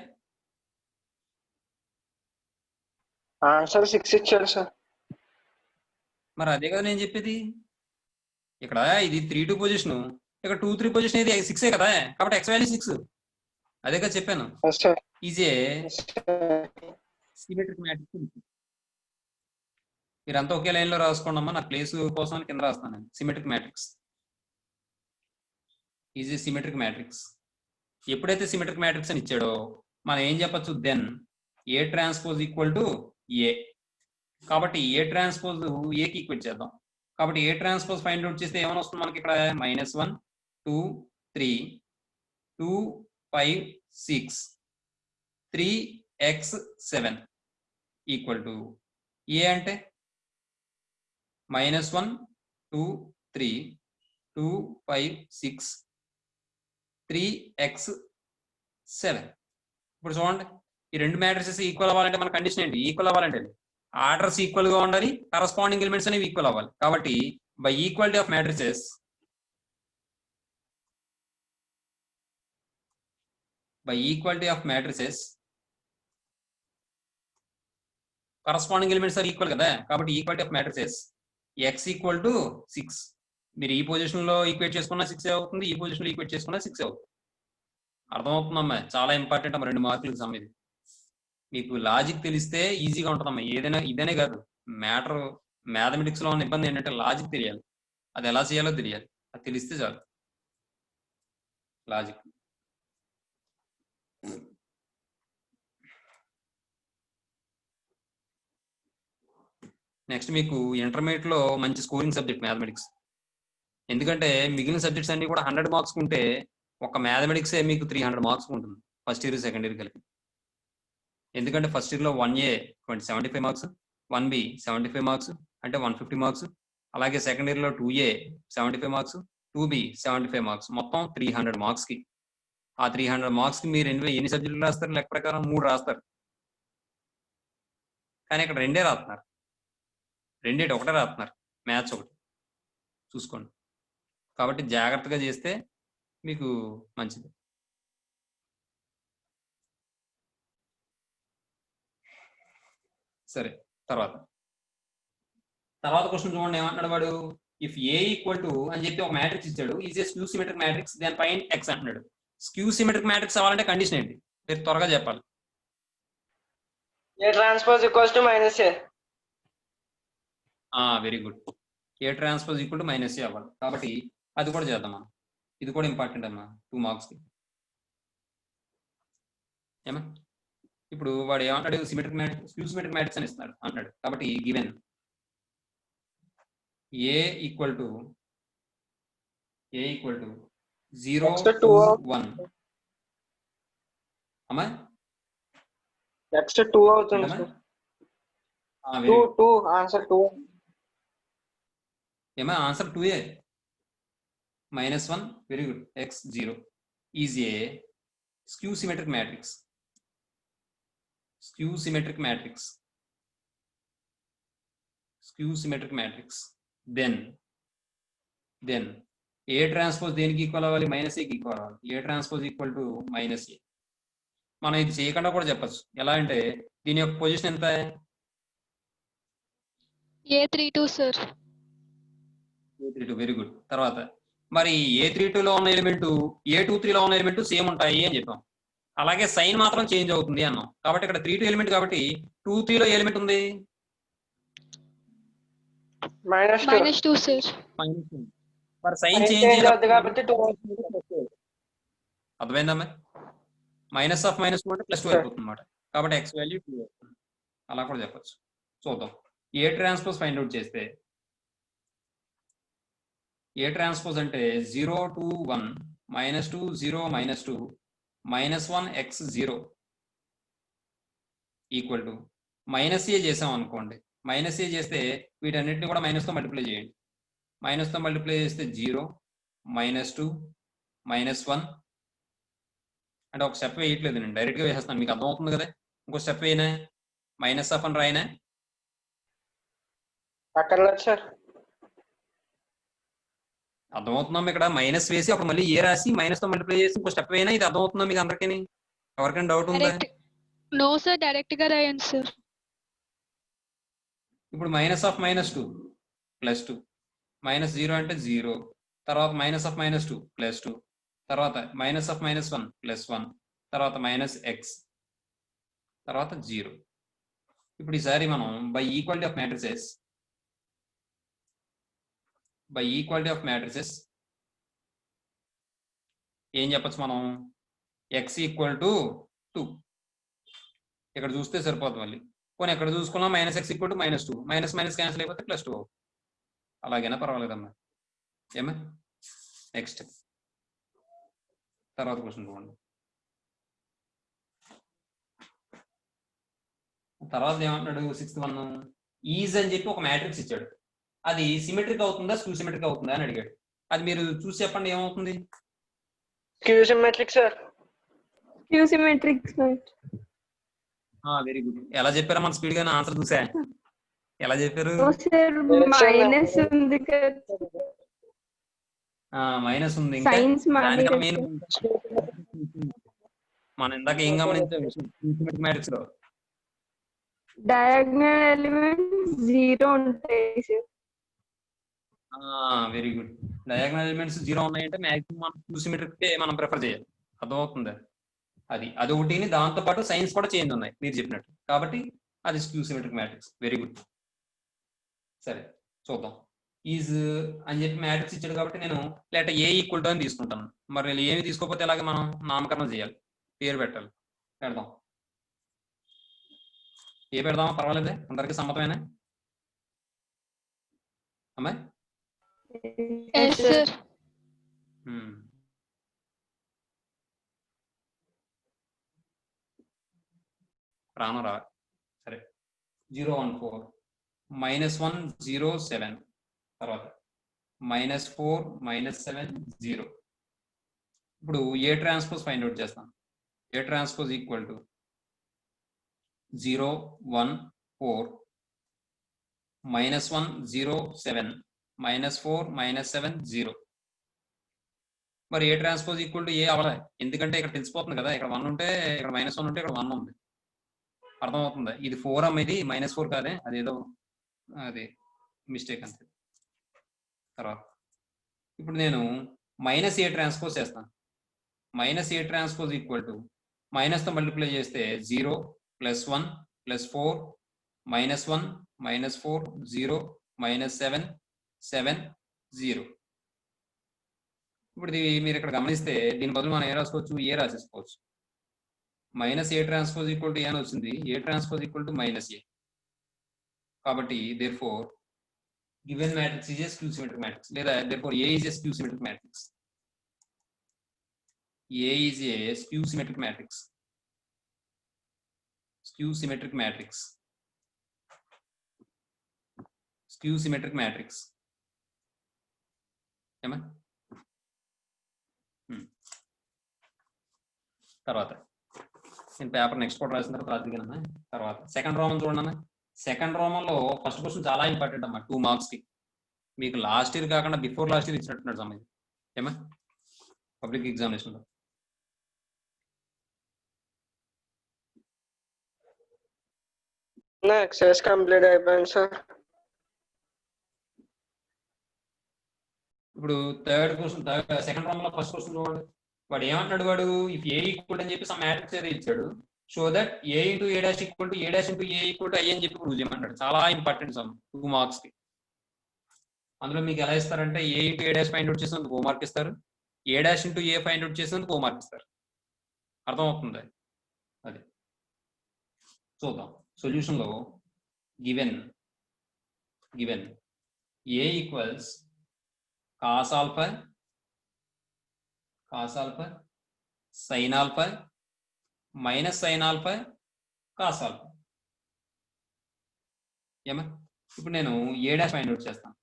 ఆన్సర్ 6 ఇచ్చాడు సార్. మరి అదే కదా నేను చెప్పేది. ఇక్కడ ఇది 3-2 పొజిషన్, ఇక్కడ 2-3 పొజిషన్ ఇది 6 కదా, కాబట్టి ఎక్స్ వాల్యూ 6. అదే కదా చెప్పాను. Easy symmetric matrix. మీరంతా ఒకే లైన్ లో రాసుకోండి అమ్మా, నా ప్లేస్ కోసం కింద రాస్తాను నేను. Symmetric matrix is a symmetric matrix. ఎప్పుడైతే సిమెట్రిక్ మ్యాట్రిక్స్ అని ఇచ్చాడో మనం ఏం చెప్పచ్చు? Then A transpose equal to A. కాబట్టి ఏ ట్రాన్స్పోజ్ ఏకి ఈక్వెట్ చేద్దాం. కాబట్టి ఏ ట్రాన్స్పోజ్ ఫైండ్ అవుట్ చేస్తే ఏమైనా వస్తుంది మనకి ఇక్కడ? -1 2 3 2 5 6 3x7 ఈక్వల్ టు ఏ అంటే -1 2 3 2 5 6 3x7. ఇప్పుడు చూడండి, ఈ రెండు మ్యాట్రిసెస్ ఈక్వల్ అవ్వాలంటే మన కండిషన్ ఏంటి? ఈక్వల్ అవ్వాలంటే ఆర్డర్స్ ఈక్వల్ గా ఉండాలి, కరస్పాండింగ్ ఎలిమెంట్స్ అనేవి ఈక్వల్ అవ్వాలి. కాబట్టి by equality of matrices corresponding elements are equal కదా. కాబట్టి equality of matrices x equal to 6. మీరు ఈ పొజిషన్ లో ఈక్వేట్ చేసుకున్న 6 అవుతుంది, ఈ పొజిషన్ లో ఈక్వేట్ చేసుకున్న 6 అవుతుంది. అర్థమవుతుందమ్మా? చాలా ఇంపార్టెంట్ అమ్మా 2 మార్కులకు సమ్. ఇది మీకు లాజిక్ తెలిస్తే ఈజీగా ఉంటుందమ్మా. ఏదైనా ఇదనే కాదు, మ్యాథమెటిక్స్ లో ఉన్న ఇబ్బంది ఏంటంటే లాజిక్ తెలియాలి, అది ఎలా చేయాలో తెలియాలి, అది తెలిస్తే చాలు. లాజిక్ నెక్స్ట్ మీకు ఇంటర్మీడియట్ లో మంచి స్కోరింగ్ సబ్జెక్ట్ మ్యాథమెటిక్స్. ఎందుకంటే మిగిలిన సబ్జెక్ట్స్ అన్ని కూడా 100 మార్క్స్ ఉంటే ఒక మ్యాథమెటిక్స్ మీకు 300 మార్క్స్ ఉంటుంది ఫస్ట్ ఇయర్ సెకండ్ ఇయర్ కలిపి. ఎందుకంటే ఫస్ట్ ఇయర్ లో 1A 75 మార్క్స్, 1B 75 మార్క్స్ అంటే 150 మార్క్స్, అలాగే సెకండ్ ఇయర్ లో 2A 75 మార్క్స్, 2B 75 మార్క్స్, మొత్తం 300 మార్క్స్ కి. ఆ 300 మార్క్స్ కి మీరు ఎన్ని సబ్జెక్టులు రాస్తారు? లెక్క ప్రకారం 3 రాస్తారు, కానీ ఇక్కడ 2 రాస్తున్నారు. 2 ఒకటే రాస్తున్నారు, మ్యాథ్స్ ఒకటి. చూసుకోండి. కాబట్టి జాగ్రత్తగా చేస్తే మీకు మంచిది. సరే, తర్వాత క్వశ్చన్ చూడండి. ఏమంటున్నాడు వాడు? ఇఫ్ ఏ ఈక్వల్ టు అని చెప్పి ఒక మ్యాట్రిక్స్ ఇచ్చాడు, is A skew symmetric matrix, దాని పైన ఎక్స్ అంటున్నాడు. స్క్యూ సిమెట్రిక్ మ్యాట్రిక్స్ అవ్వాలంటే కండిషన్ ఏంటి? మీరు త్వరగా చెప్పాలి. A transpose equals to -a. Very good. A transpose equal to -a అవ్వాలి. కాబట్టి అది కూడా చేద్దాం మనం. ఇది కూడా ఇంపార్టెంట్ అమ్మా 2 మార్క్స్ కి. ఏమా ఇప్పుడు వాడు ఏమంటాడు? Symmetric matrix, skew symmetric matrix అని ఇస్తున్నాడు అంటాడు. కాబట్టి గివెన్ ఏ ఈక్వల్ టు 0 2 1. అమ్మా నెక్స్ట్ 2 అవుతుంది సార్. 2 ఆన్సర్ 2. ఏమా answer 2A -1. Very good. x 0 is A skew symmetric matrix. Skew symmetric matrix. Then A transpose దేనికి ఈక్వల్ అవ్వాలి? -a కి ఈక్వల్ అవ్వాలి. A transpose equal to -a. మనం ఇది చేయకుండా కూడా చెప్పచ్చు. ఎలా అంటే దీని యొక్క పొజిషన్ ఎంత? A32 sir. A32 very good. తర్వాత మరి A32 లో ఉన్న ఎలిమెంట్ A23 లో ఉన్న ఎలిమెంట్ సేమ్ ఉంటాయి అని చెప్పాం. అలాగే సైన్ మాత్రం చేంజ్ అవుతుంది అన్నాం. కాబట్టి ఇక్కడ 3-2 ఎలిమెంట్, కాబట్టి 2-3 లో ఎలిమెంట్ ఉంది -2 సార్. మరి సైన్ చేంజ్ కాబట్టి 2. అర్థమైందమ్మా? మైనస్ ఆఫ్ మైనస్ 2 అంటే ప్లస్ 2 అయిపోతుంది అనమాట. కాబట్టి ఎక్స్ వాల్యూ 2 అవుతుంది. అలా కూడా చెప్పచ్చు. చూద్దాం. ఏ ట్రాన్స్పోజ్ ఫైండ్ అవుట్ చేస్తే ఏ ట్రాన్స్పోజ్ అంటే 0 to 1 -2 0 -2 -1 x 0 equal to minus ఏ చేసాం అనుకోండి. మైనస్ ఏ చేస్తే వీటన్నిటిని కూడా మైనస్తో మల్టిప్లై చేయండి. మైనస్తో మల్టిప్లై చేస్తే 0 -2 -1 అంటే ఒక స్టెప్ వేయట్లేదు, నేను డైరెక్ట్గా వేసేస్తాను. మీకు అర్థమవుతుంది కదా. ఇంకో స్టెప్ వేయనా, మైనస్ ఆఫ్ అని రాయనా? అక్కర్లేదు సార్. అర్థమవుతున్నాం. ఇక్కడ మైనస్ వేసి అప్పుడు మళ్ళీ ఏ రాసి మైనస్తో మల్టిప్లై చేసి ఇంకో స్టెప్ వేయనా? ఇది అర్థమవుతుందా మీకు అందరికీ? ఎవరికైనా డౌట్ ఉందా? నో సార్, డైరెక్ట్ గా రాయండి సార్. ఇప్పుడు మైనస్ ఆఫ్ -2 +2 -0 అంటే 0, తర్వాత మైనస్ ఆఫ్ -2 +2, తర్వాత మైనస్ ఆఫ్ -1 +1, తర్వాత -x, తర్వాత 0. ఇప్పుడు ఈసారి మనం బై ఈక్వాలిటీ ఆఫ్ మ్యాట్రిసెస్ ఏం చెప్పచ్చు మనం? x = 2. ఇక్కడ చూస్తే సరిపోతుంది. మళ్ళీ పోనీ ఎక్కడ చూసుకున్నా -x = -2, మైనస్ క్యాన్సిల్ అయిపోతే +2 అవుతుంది. అలాగైనా పర్వాలేదమ్మా. ఏమా? నెక్స్ట్ తర్వాత క్వశ్చన్ చూడండి. తర్వాత ఏమంటున్నాడు? 6th వన్ ఈజ్ అని చెప్పి ఒక మ్యాట్రిక్స్ ఇచ్చాడు. అది సిమెట్రిక్ అవుతుందా స్క్యూ సిమెట్రిక్ అవుతుందా అని అడిగాడు. అది మీరు చూసి చెప్పండి ఏమవుతుంది? Skew symmetric sir. Q symmetric, sir. Very good. ఎలా చెప్పారా? మన స్పీడ్ గానే ఆన్సర్ చూసా. ఎలా చెప్పారు? No, sir, minus ఉంది కదా. మైనస్ ఉంది. ఇంకా Science మనం ఇందాక ఏం గమనించాం మ్యాట్రిక్స్ లో? డయాగ్నల్ ఎలిమెంట్స్ 0 ఉంటాయి sir. Very good. Diagonal elements 0 ఉన్నాయంటే మాక్సిమం మనం స్క్యూ సిమెట్రిక్ మనం ప్రిఫర్ చేయాలి. అర్థమవుతుందా? అది ఒకటిని దాంతో పాటు సైన్స్ కూడా చేంజ్ ఉన్నాయి మీరు చెప్పినట్టు. కాబట్టి అది skew symmetric matrix. Very good. సరే చూద్దాం. ఈజ్ అని చెప్పి మ్యాట్రిక్స్ ఇచ్చాడు కాబట్టి నేను లేట ఏ ఈక్వల్ టు అని తీసుకుంటాను. మరి ఏమి తీసుకోకపోతే ఎలాగే మనం నామకరణం చేయాలి, పేరు పెట్టాలి. పెడదాం. ఏ పెడదామా? పర్వాలేదే, అందరికీ సమ్మతమేనా అమ్మాయి? Yes, sir. రాను రా. సరే 014 -1 0 7 తర్వాత -4 -7 0. ఇప్పుడు ఏ ట్రాన్స్పోజ్ ఫైండ్ అవుట్ చేస్తాం. ఏ ట్రాన్స్పోజ్ ఈక్వల్ టు 0 1 4 -1 0 7 -4 -7 0. మరి ఏ ట్రాన్స్పోజ్ ఈక్వల్ టు ఏ అవ్వలే, ఎందుకంటే ఇక్కడ తెలిసిపోతుంది కదా. ఇక్కడ 1 ఉంటే ఇక్కడ -1 ఉంటే ఇక్కడ 1 ఉంది. అర్థమవుతుందా? ఇది 4 అమ్మ, ఇది -4 కాదే, అదేదో అది మిస్టేక్ అంతే. తర్వాత ఇప్పుడు నేను -a ట్రాన్స్పోజ్ చేస్తాను. -a ట్రాన్స్పోజ్ ఈక్వల్ టు మైనస్తో మల్టిప్లై చేస్తే 0 +1 +4 -1 -4 0 -7 7 0. ఇప్పుడు ఇది మీరు ఇక్కడ గమనిస్తే దీని బదులు మనం ఏ రాసుకోవచ్చు? ఏ రాసేసుకోవచ్చు. -a transpose equal to A అని వచ్చింది. ఏ ట్రాన్స్పోజ్ ఈక్వల్ టు -a. కాబట్టి therefore given matrix is a skew symmetric matrix, లేదా therefore A is a skew symmetric matrix. A is a skew symmetric matrix. Skew symmetric matrix. Skew symmetric matrix. ఏమా? తర్వాత నేను paper next కూడా రాసిన తర్వాత second Roman చూడండి. Second రోమన్లో first question చాలా important అమ్మా, 2 మార్క్స్ కి. మీకు లాస్ట్ ఇయర్ కాకుండా బిఫోర్ లాస్ట్ ఇయర్ ఇచ్చినట్టున్నాడు సమయం. ఏమా? పబ్లిక్ ఎగ్జామినేషన్ లో ఎక్సైజ్ కంప్లీట్ అయిపోయింది సార్. ఇప్పుడు థర్డ్ క్వశ్చన్, సెకండ్ రోమన్ లో ఫస్ట్ క్వశ్చన్ చూడండి. వాడు ఏమంటున్నాడు? వాడు ఇఫ్ ఏ ఈక్వల్ అని చెప్పి సమ్ మ్యాట్రిక్స్ ఏదో ఇచ్చాడు. Show that a × a' = a' × a = i అని చెప్పి ప్రూవ్ చేయమంటాడు. చాలా ఇంపార్టెంట్ సమ్, 2 మార్క్స్ కి. అందులో మీకు ఎలా ఇస్తారంటే a × a' ఫైండ్ అవుట్ చేసినందుకు 1 మార్క్ ఇస్తారు, a' × a ఫైండ్ అవుట్ చేసినందుకు 1 మార్క్ ఇస్తారు. అర్థమవుతుంది అది. చూద్దాం సొల్యూషన్ లో given a equals cos alpha sin alpha minus sin alpha cos alpha. ఏమా ఇప్పుడు నేను a డాష్ ఫైండ్ అవుట్ చేస్తాను.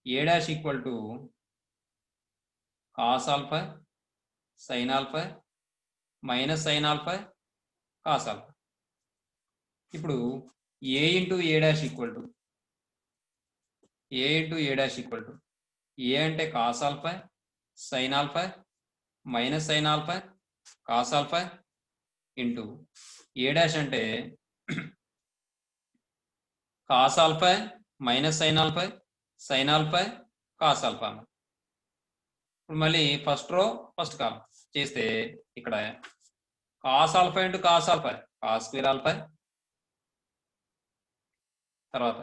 a dash equal to cos alpha sin alpha minus sin alpha cos alpha. ఇప్పుడు a into a dash equal to a అంటే cos alpha sin alpha minus sin alpha cos alpha into a dash అంటే cos alpha minus sin alpha sin alpha cos alpha. ఇప్పుడు మళ్ళీ first row first column చేస్తే ఇక్కడ cos alpha into cos alpha cos square alpha, తర్వాత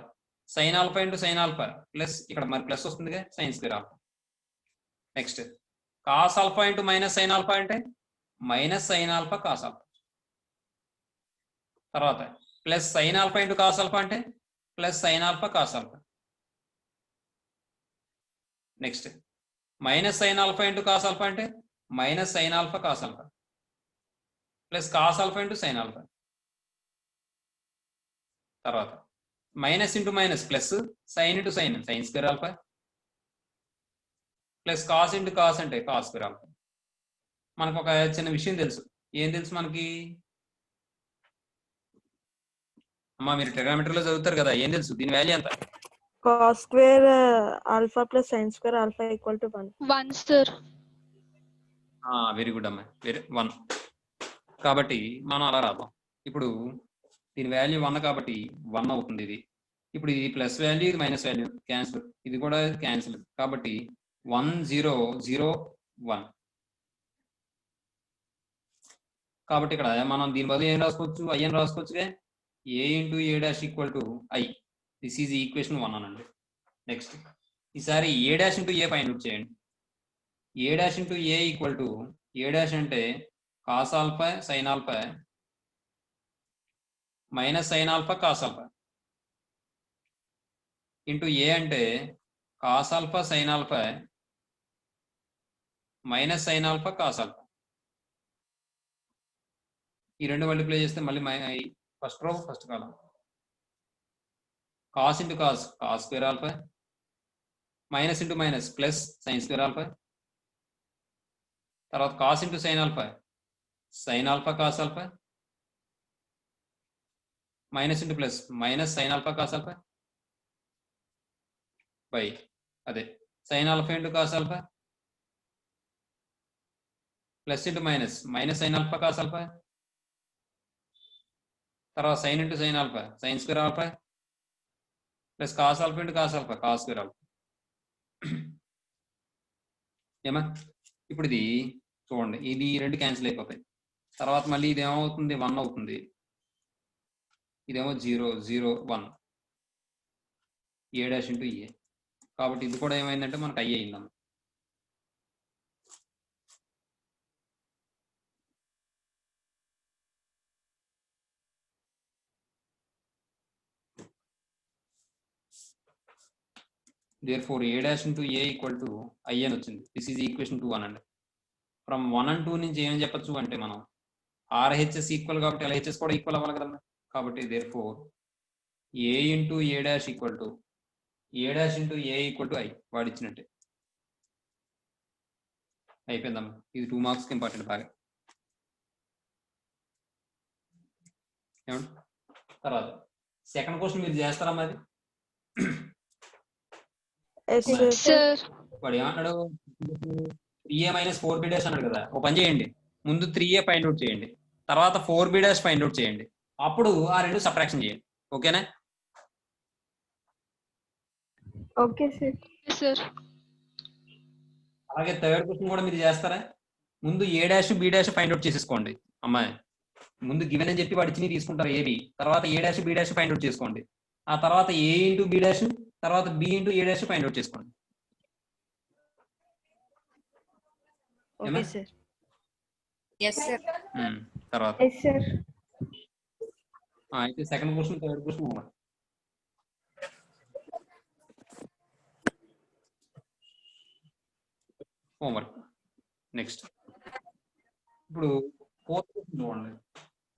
sin alpha into sin alpha plus ఇక్కడ మరి plus వస్తుందిగా sin square alpha. Next cos alpha into minus sin alpha అంటే minus sin alpha cos alpha. తర్వాత plus sin alpha into cos alpha అంటే plus sin alpha cos alpha. Next minus sin alpha into cos alpha అంటే minus sin alpha cos alpha plus cos alpha into sin alpha. తర్వాత minus into minus plus sin into sin square alpha plus cos into cos అంటే cos square alpha. మనకు ఒక చిన్న విషయం తెలుసు. ఏం తెలుసు మనకి? అమ్మా మీరు ట్రిగ్నోమెట్రీలో చదువుతారు కదా, ఏం తెలుసు దీని వాల్యూ ఎంత? cos square alpha plus sin square alpha equal to 1. 1 sir. Very good అమ్మా, 1. కాబట్టి మనం అలా రాద్దాం. ఇప్పుడు దీని వాల్యూ 1 కాబట్టి 1 అవుతుంది ఇది. ఇప్పుడు ఇది ప్లస్ వాల్యూ, ఇది మైనస్ వాల్యూ క్యాన్సిల్, ఇది కూడా క్యాన్సిల్. కాబట్టి 1 0 0 1. కాబట్టి ఇక్కడ మనం దీని బదులు ఏం రాసుకోవచ్చు? i అని రాసుకోవచ్చుగా. a into a dash equal to i. This is equation 1 అనండి. నెక్స్ట్ ఈసారి a dash into a find out చేయండి. a dash into a equal to a dash అంటే cos alpha sin alpha minus sin alpha cos alpha into a అంటే cos alpha sin alpha minus sin alpha cos alpha. ఈ రెండు multiply చేస్తే మళ్ళీ first row first కాలం cos into cos square alpha minus into minus plus sin square alpha, తర్వాత cos into sin alpha sin alpha cos alpha minus into plus minus sin alpha cos alpha by అదే sin alpha into cos alpha plus into minus minus sin alpha cos alpha, తర్వాత sin into sin alpha sin square alpha plus cos alpha into cos alpha cos square alpha. ఏమా ఇప్పుడు ఇది చూడండి, ఇది రెండు cancel అయిపోతాయి. తర్వాత మళ్ళీ ఇది ఏమవుతుంది? 1 అవుతుంది. ఇదేమో 0 0 1 a డాష్ ఇంటూ a. కాబట్టి ఇది కూడా ఏమైందంటే మనకు i అయిందమ్మ. Therefore a dash into a equal to i అని వచ్చింది. దిస్ ఈజ్ ఈక్వేషన్ 2 అనండి. ఫ్రమ్ 1 and 2 నుంచి ఏమని చెప్పచ్చు అంటే మనం RHS ఈక్వల్ కాబట్టి LHS కూడా ఈక్వల్ అవ్వాలి కదమ్మా. కాబట్టి therefore a into a dash equal to a dash into a equal to i. వాడు ఇచ్చినట్టే అయిపోయిందమ్మా. ఇది 2 మార్క్స్కి ఇంపార్టెంట్ బాగా. ఏమండి? తర్వాత సెకండ్ క్వశ్చన్ మీరు చేస్తారమ్మా అది. Sir. వాడు ఏమన్నాడు? 3a మైనస్ 4b డాష్ అన్నాడు కదా. ఒక పని చేయండి, ముందు 3a ఫైండ్ అవుట్ చేయండి, తర్వాత 4b డాష్ ఫైండ్ అవుట్ చేయండి, అప్పుడు ఆ రెండు సబ్ట్రాక్షన్ చేయండి. ఓకేనా? Okay sir. Sir. అలాగే థర్డ్ క్వశ్చన్ కూడా మీరు చేస్తారా? ముందు a dash b dash find out చేసేసుకోండి అమ్మాయి. ముందు గివెన్ అని చెప్పి వాడు ఇచ్చి తీసుకుంటారు ఏబి, తర్వాత a dash b dash find out చేసుకోండి, ఆ తర్వాత a ఇంటూ b డాష్, తర్వాత b into a dash find out చేసుకోండి. Okay, sir. Yes sir. తర్వాత ఎస్ సార్. అయితే second question third question homework. Next ఇప్పుడు ఫోర్త్ క్వశ్చన్ చూడండి.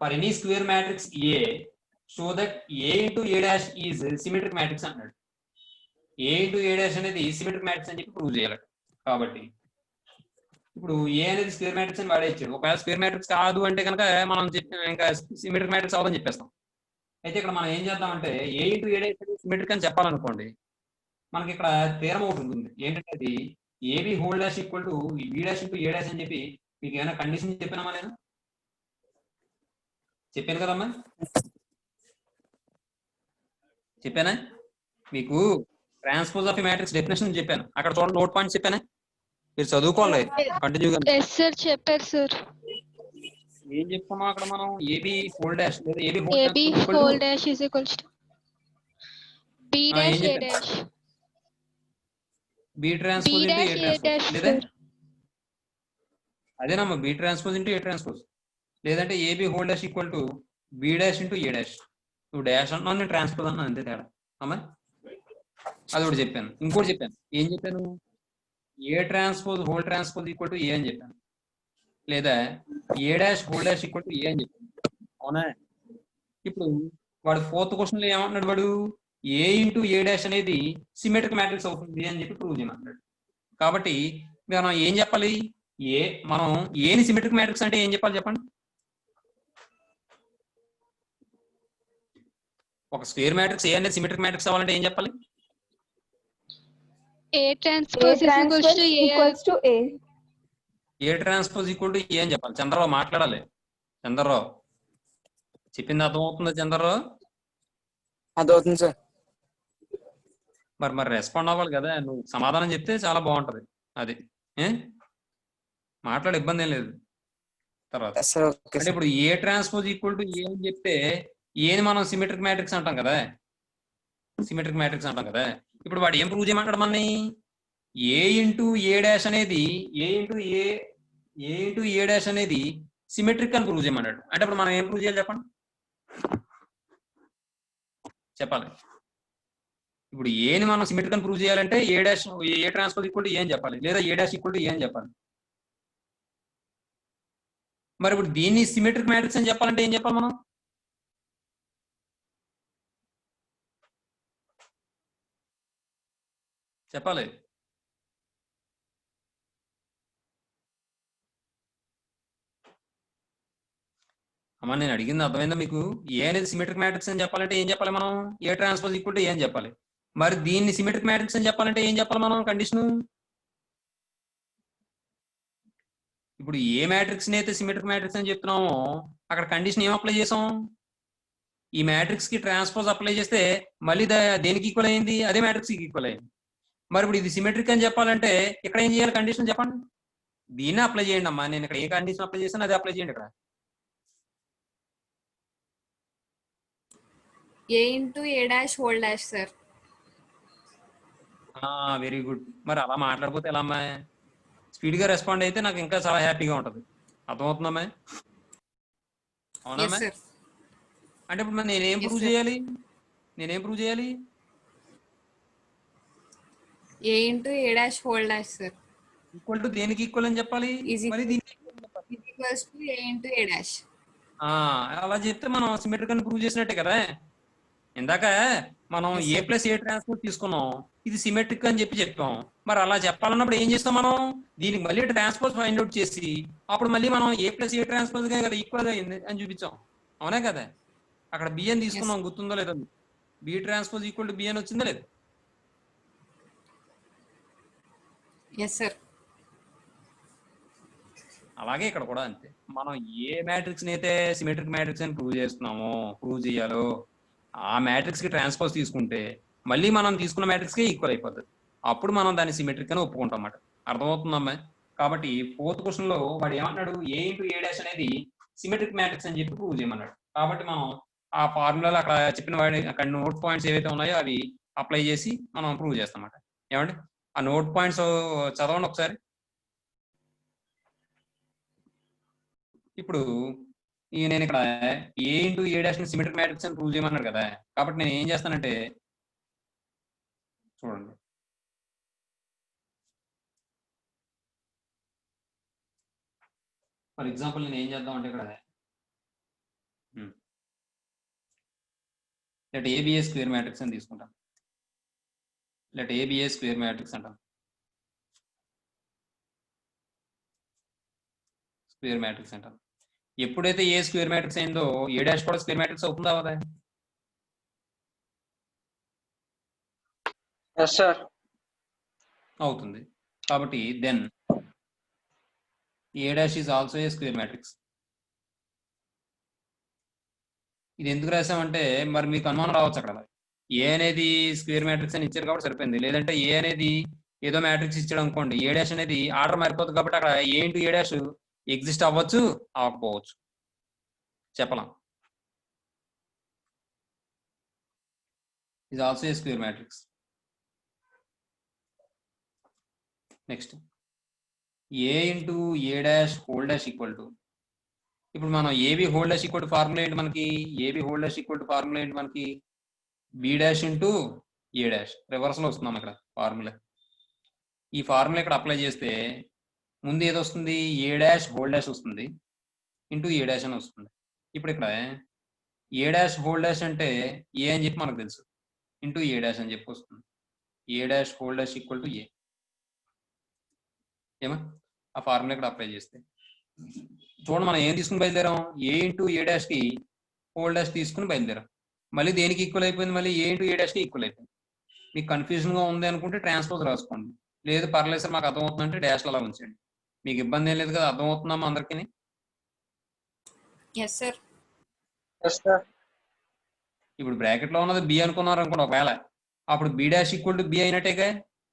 For any square matrix A show that A into A dash is symmetric matrix అన్నాడు. A into A dash అనేది symmetric matrix అని చెప్పి prove చేయాలి. కాబట్టి ఇప్పుడు ఏ అనేది స్క్వేర్ మ్యాట్రిక్స్ అని వాడేచ్చాడు. ఒకవేళ స్క్వేర్ మ్యాట్రిక్స్ కాదు అంటే కనుక మనం ఇంకా సిమెట్రిక్ మ్యాట్రిక్స్ అవ్వదని చెప్పేస్తాం. అయితే ఇక్కడ మనం ఏం చేద్దామంటే A into A dash symmetric అని చెప్పాలనుకోండి, మనకి ఇక్కడ థీరం ఒకటి ఉంటుంది. ఏంటంటే అది AB whole dash equal to B dash into A dash అని చెప్పి మీకు ఏమైనా కండిషన్ చెప్పానమ్మా? నేను చెప్పాను కదమ్మా, చెప్పానా? మీకు ట్రాన్స్పోజ్ ఆఫ్ మ్యాట్రిక్స్ డెఫినేషన్ చెప్పాను. అక్కడ చూడండి, నోట్ పాయింట్స్ చెప్పానా? మీరు చదువుకోవాలి కంటిన్యూగా. చెప్పారు సార్. ఏం చెప్తామో అక్కడ మనం ఏబి హోల్ డాష్ లేదా AB whole dash is equals to B dash A dash. B transpose into A transpose లేదా అదేనమ్మా, B transpose into A transpose. లేదంటే AB whole dash equal to B dash into A dash. నువ్వు dash అన్నావు, నేను transpose అన్నా, అంతే తేడా అమ్మా. అది ఒకటి చెప్పాను. ఇంకోటి చెప్పాను. ఏం చెప్పాను? A transpose whole transpose equal to A అని చెప్పాను. లేదా A dash whole dash equal to A అని చెప్పాను. అవునా? ఇప్పుడు వాడు ఫోర్త్ క్వశ్చన్ లో ఏమంటున్నాడు? వాడు ఏ ఇంటూ ఏ డాష్ అనేది సిమెట్రిక్ మ్యాట్రిక్స్ అవుతుంది అని చెప్పి ప్రూవ్ చేయమంటాడు. కాబట్టి మనం ఏం చెప్పాలి? మనం ఏని సిమెట్రిక్ మ్యాట్రిక్స్ అంటే ఏం చెప్పాలి చెప్పండి? ఒక స్క్వేర్ మ్యాట్రిక్స్ ఏ అనేది సిమెట్రిక్ మ్యాట్రిక్స్ అవ్వాలంటే ఏం చెప్పాలి? A transpose equals to A. A transpose equal to A అని చెప్పాలి. చంద్రరావు మాట్లాడాలి. చంద్రరావు చెప్పింది అర్థమవుతుందా? చంద్రరావు అదవుతుంది సార్. మరి రెస్పాండ్ అవ్వాలి కదా. నువ్వు సమాధానం చెప్తే చాలా బాగుంటది. అది మాట్లాడే ఇబ్బంది ఏం లేదు. తర్వాత అంటే ఇప్పుడు A transpose equal to A అని చెప్తే ఏని మనం సిమెట్రిక్ మ్యాట్రిక్స్ అంటాం కదా. సిమెట్రిక్ మ్యాట్రిక్స్ అంటాం కదా. ఇప్పుడు వాడు ఏం ప్రూవ్ చేయమంటాడు మనని? ఏ ఇంటూ ఏ డాష్ అనేది ఏ ఇంటూ ఏ డాష్ అనేది సిమెట్రిక్ అని ప్రూవ్ చేయమన్నాడు. అంటే ఇప్పుడు మనం ఏం ప్రూవ్ చేయాలి చెప్పండి? చెప్పాలి. ఇప్పుడు ఏని మనం సిమెట్రిక్ అని ప్రూవ్ చేయాలంటే A dash A transpose equal to A అని చెప్పాలి, లేదా A dash equal to A అని చెప్పాలి. మరి ఇప్పుడు దీన్ని సిమెట్రిక్ మ్యాట్రిక్స్ అని చెప్పాలంటే ఏం చెప్పాలి మనం? చెప్పాలి. అమ్మా నేను అడిగింది అర్థమైందా మీకు? ఏ అనేది సిమెట్రిక్ మ్యాట్రిక్స్ అని చెప్పాలంటే ఏం చెప్పాలి మనం? ఏ ట్రాన్స్పోజ్ ఈక్వల్ టు ఏ అని చెప్పాలి. మరి దీన్ని సిమెట్రిక్ మ్యాట్రిక్స్ అని చెప్పాలంటే ఏం చెప్పాలి మనం? కండిషన్. ఇప్పుడు ఏ మ్యాట్రిక్స్ ని అయితే సిమెట్రిక్ మ్యాట్రిక్స్ అని చెప్తున్నామో అక్కడ కండిషన్ ఏం అప్లై చేసాం? ఈ మ్యాట్రిక్స్ కి ట్రాన్స్పోజ్ అప్లై చేస్తే మళ్ళీ దేనికి ఈక్వల్ అయింది? అదే మ్యాట్రిక్స్ కి ఈక్వల్ అయింది. మరి ఇప్పుడు ఇది సిమెట్రిక్ అని చెప్పాలంటే ఇక్కడ ఏం చేయాలి? కండిషన్ చెప్పండి. దీన్ని అప్లై చేయండి అమ్మా. నేను ఇక్కడ ఏ కండిషన్ అప్లై చేస్తాను అది అప్లై చేయండి ఇక్కడ. A into A dash whole dash sir. Very good. మరి అలా మాట్లాడిపోతే ఎలా అమ్మా? స్పీడ్ గా రెస్పాండ్ అయితే నాకు ఇంకా చాలా హ్యాపీగా ఉంటది. అర్థమవుతుందమ్మా? అవునమ్మా? అంటే ఇప్పుడు నేనేం ప్రూవ్ చేయాలి? A into A dash whole dash sir. Equal to దేనికి ఈక్వల్ అని చెప్పాలి? మరి దీనికి equals to A into A dash. అలా చెప్తే మనం సిమెట్రిక్ అని ప్రూవ్ చేసినట్టే కదా. ఇందాక మనం ఏ ప్లస్ ఏ ట్రాన్స్పోజ్ తీసుకున్నాం, ఇది సిమెట్రిక్ అని చెప్పాం. మరి అలా చెప్పాలన్నప్పుడు ఏం చేస్తాం మనం? దీనికి మళ్ళీ ట్రాన్స్పోజ్ ఫైండ్ అవుట్ చేసి అప్పుడు మళ్ళీ మనం ఏ ప్లస్ ఏ ట్రాన్స్పోజ్ కదా ఈక్వల్ అయింది అని చూపించాం. అవునా కదా? అక్కడ బి అని తీసుకున్నాం, గుర్తుందో లేదో? B transpose equal to B అని వచ్చిందా లేదు? Yes sir. అలాగే ఇక్కడ కూడా అంతే. మనం ఏ మ్యాట్రిక్స్ ని అయితే సిమెట్రిక్ మ్యాట్రిక్స్ అని ప్రూవ్ చేయాలో ఆ మ్యాట్రిక్స్ కి ట్రాన్స్పోజ్ తీసుకుంటే మళ్ళీ మనం తీసుకున్న మ్యాట్రిక్స్ కి ఈక్వల్ అయిపోతుంది. అప్పుడు మనం దాన్ని సిమెట్రిక్ అని ఒప్పుకుంటాం అన్నమాట. అర్థమవుతుందమ్మా? కాబట్టి ఫోర్త్ క్వశ్చన్ లో వాడు ఏమన్నాడు? ఏ ఇంటూ ఏ డాష్ అనేది సిమెట్రిక్ మ్యాట్రిక్స్ అని చెప్పి ప్రూవ్ చేయమన్నాడు. కాబట్టి మనం ఆ ఫార్ములాలో అక్కడ చెప్పిన వాడి అక్కడ నోట్ పాయింట్స్ ఏవైతే ఉన్నాయో అవి అప్లై చేసి మనం ప్రూవ్ చేస్తాం అన్నమాట. ఏమండి? ఆ నోట్ పాయింట్స్ చదవండి ఒకసారి. ఇప్పుడు నేను ఇక్కడ ఏ ఇంటూ ఏ డాష్ ని సిమెట్రిక్ మ్యాట్రిక్స్ అని ప్రూవ్ చేయమన్నాడు కదా, కాబట్టి నేను ఏం చేస్తానంటే చూడండి, ఫర్ ఎగ్జాంపుల్ నేను ఏం చేద్దాం అంటే ఇక్కడ లెట్ ఏబిఏ స్క్వేర్ మ్యాట్రిక్స్ అని తీసుకుంటాం. లెట్ ఏబిఏ స్క్వేర్ మ్యాట్రిక్స్ అంటాం. స్క్వేర్ మ్యాట్రిక్స్ అంటాం. ఎప్పుడైతే ఏ స్క్వేర్ మ్యాట్రిక్స్ అయిందో ఏ డాష్ కూడా స్క్వేర్ మ్యాట్రిక్స్ అవుతుందా అవదా? Yes sir. అవుతుంది. కాబట్టి then A dash is also a square matrix. ఇది ఎందుకు రాసామంటే మరి మీకు అనుమానం రావచ్చు అక్కడ, ఏ అనేది స్క్వేర్ మ్యాట్రిక్స్ అని ఇచ్చారు కాబట్టి సరిపోయింది. లేదంటే ఏ అనేది ఏదో మ్యాట్రిక్స్ ఇచ్చాడు అనుకోండి, ఏ డాష్ అనేది ఆర్డర్ మారిపోతుంది కాబట్టి అక్కడ A into A dash exist అవ్వచ్చు, అవ్వకపోవచ్చు, చెప్పలేం. Is also a square matrix. Next A into A dash whole dash equal to, ఇప్పుడు మనం AB whole dash equal to formula ఏంటి మనకి, AB whole dash equal to formula ఏంటి మనకి, B dash into A dash. రివర్స్లో వస్తున్నాం ఇక్కడ formula. ఈ ఫార్ములా ఇక్కడ అప్లై చేస్తే ముందు ఏది వస్తుంది, ఏ డాష్ హోల్ డాష్ వస్తుంది ఇంటూ ఏ డాష్ అని వస్తుంది. ఇప్పుడు ఇక్కడ ఏ డాష్ హోల్ డాష్ అంటే ఏ అని చెప్పి మనకు తెలుసు, ఇంటూ ఏ డాష్ అని చెప్పి వస్తుంది. A dash whole dash equal to A. ఏమా ఆ ఫార్ములా ఇక్కడ అప్లై చేస్తే చూడండి, మనం ఏం తీసుకుని బయలుదేరాం, ఏ ఇంటూ ఏ డాష్ కి హోల్ డాష్ తీసుకుని బయలుదేరాం. మళ్ళీ దేనికి ఈక్వల్ అయిపోయింది, మళ్ళీ ఏ ఇంటూ ఏ డాష్ కి ఈక్వల్ అయిపోయింది. మీకు కన్ఫ్యూజన్ గా ఉంది అనుకుంటే ట్రాన్స్పోజ్ రాసుకోండి, లేదు పర్లేదు సార్ మాకు అర్థమవుతుందంటే డాష్లు అలా ఉంచండి. మీకు ఇబ్బంది ఏం లేదు కదా, అర్థమవుతుందమ్మా అందరికీ? Yes sir. Yes sir. ఇప్పుడు బ్రాకెట్ లో ఉన్నది బి అనుకున్నారు అనుకోండి, ఒకవేళ అప్పుడు B dash equal to B అయినట్టేగా.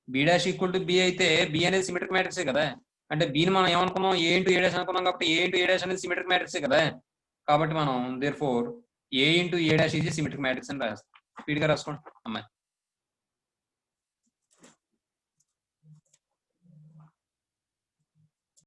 B dash equal to B అయితే బి అనేది సిమెట్రిక్ మ్యాట్రిక్సే కదా. అంటే బిని మనం ఏమనుకున్నాం, ఏ ఇంటూ ఏ డాష్ అనుకున్నాం కాబట్టి ఏ ఇంటూ ఏ డాష్ అనేది సిమెట్రిక్ మ్యాట్రిక్సే కదా. కాబట్టి మనం therefore A into A dash is symmetric matrix అని రాస్తాం. స్పీడ్గా రాసుకోండి అమ్మాయి.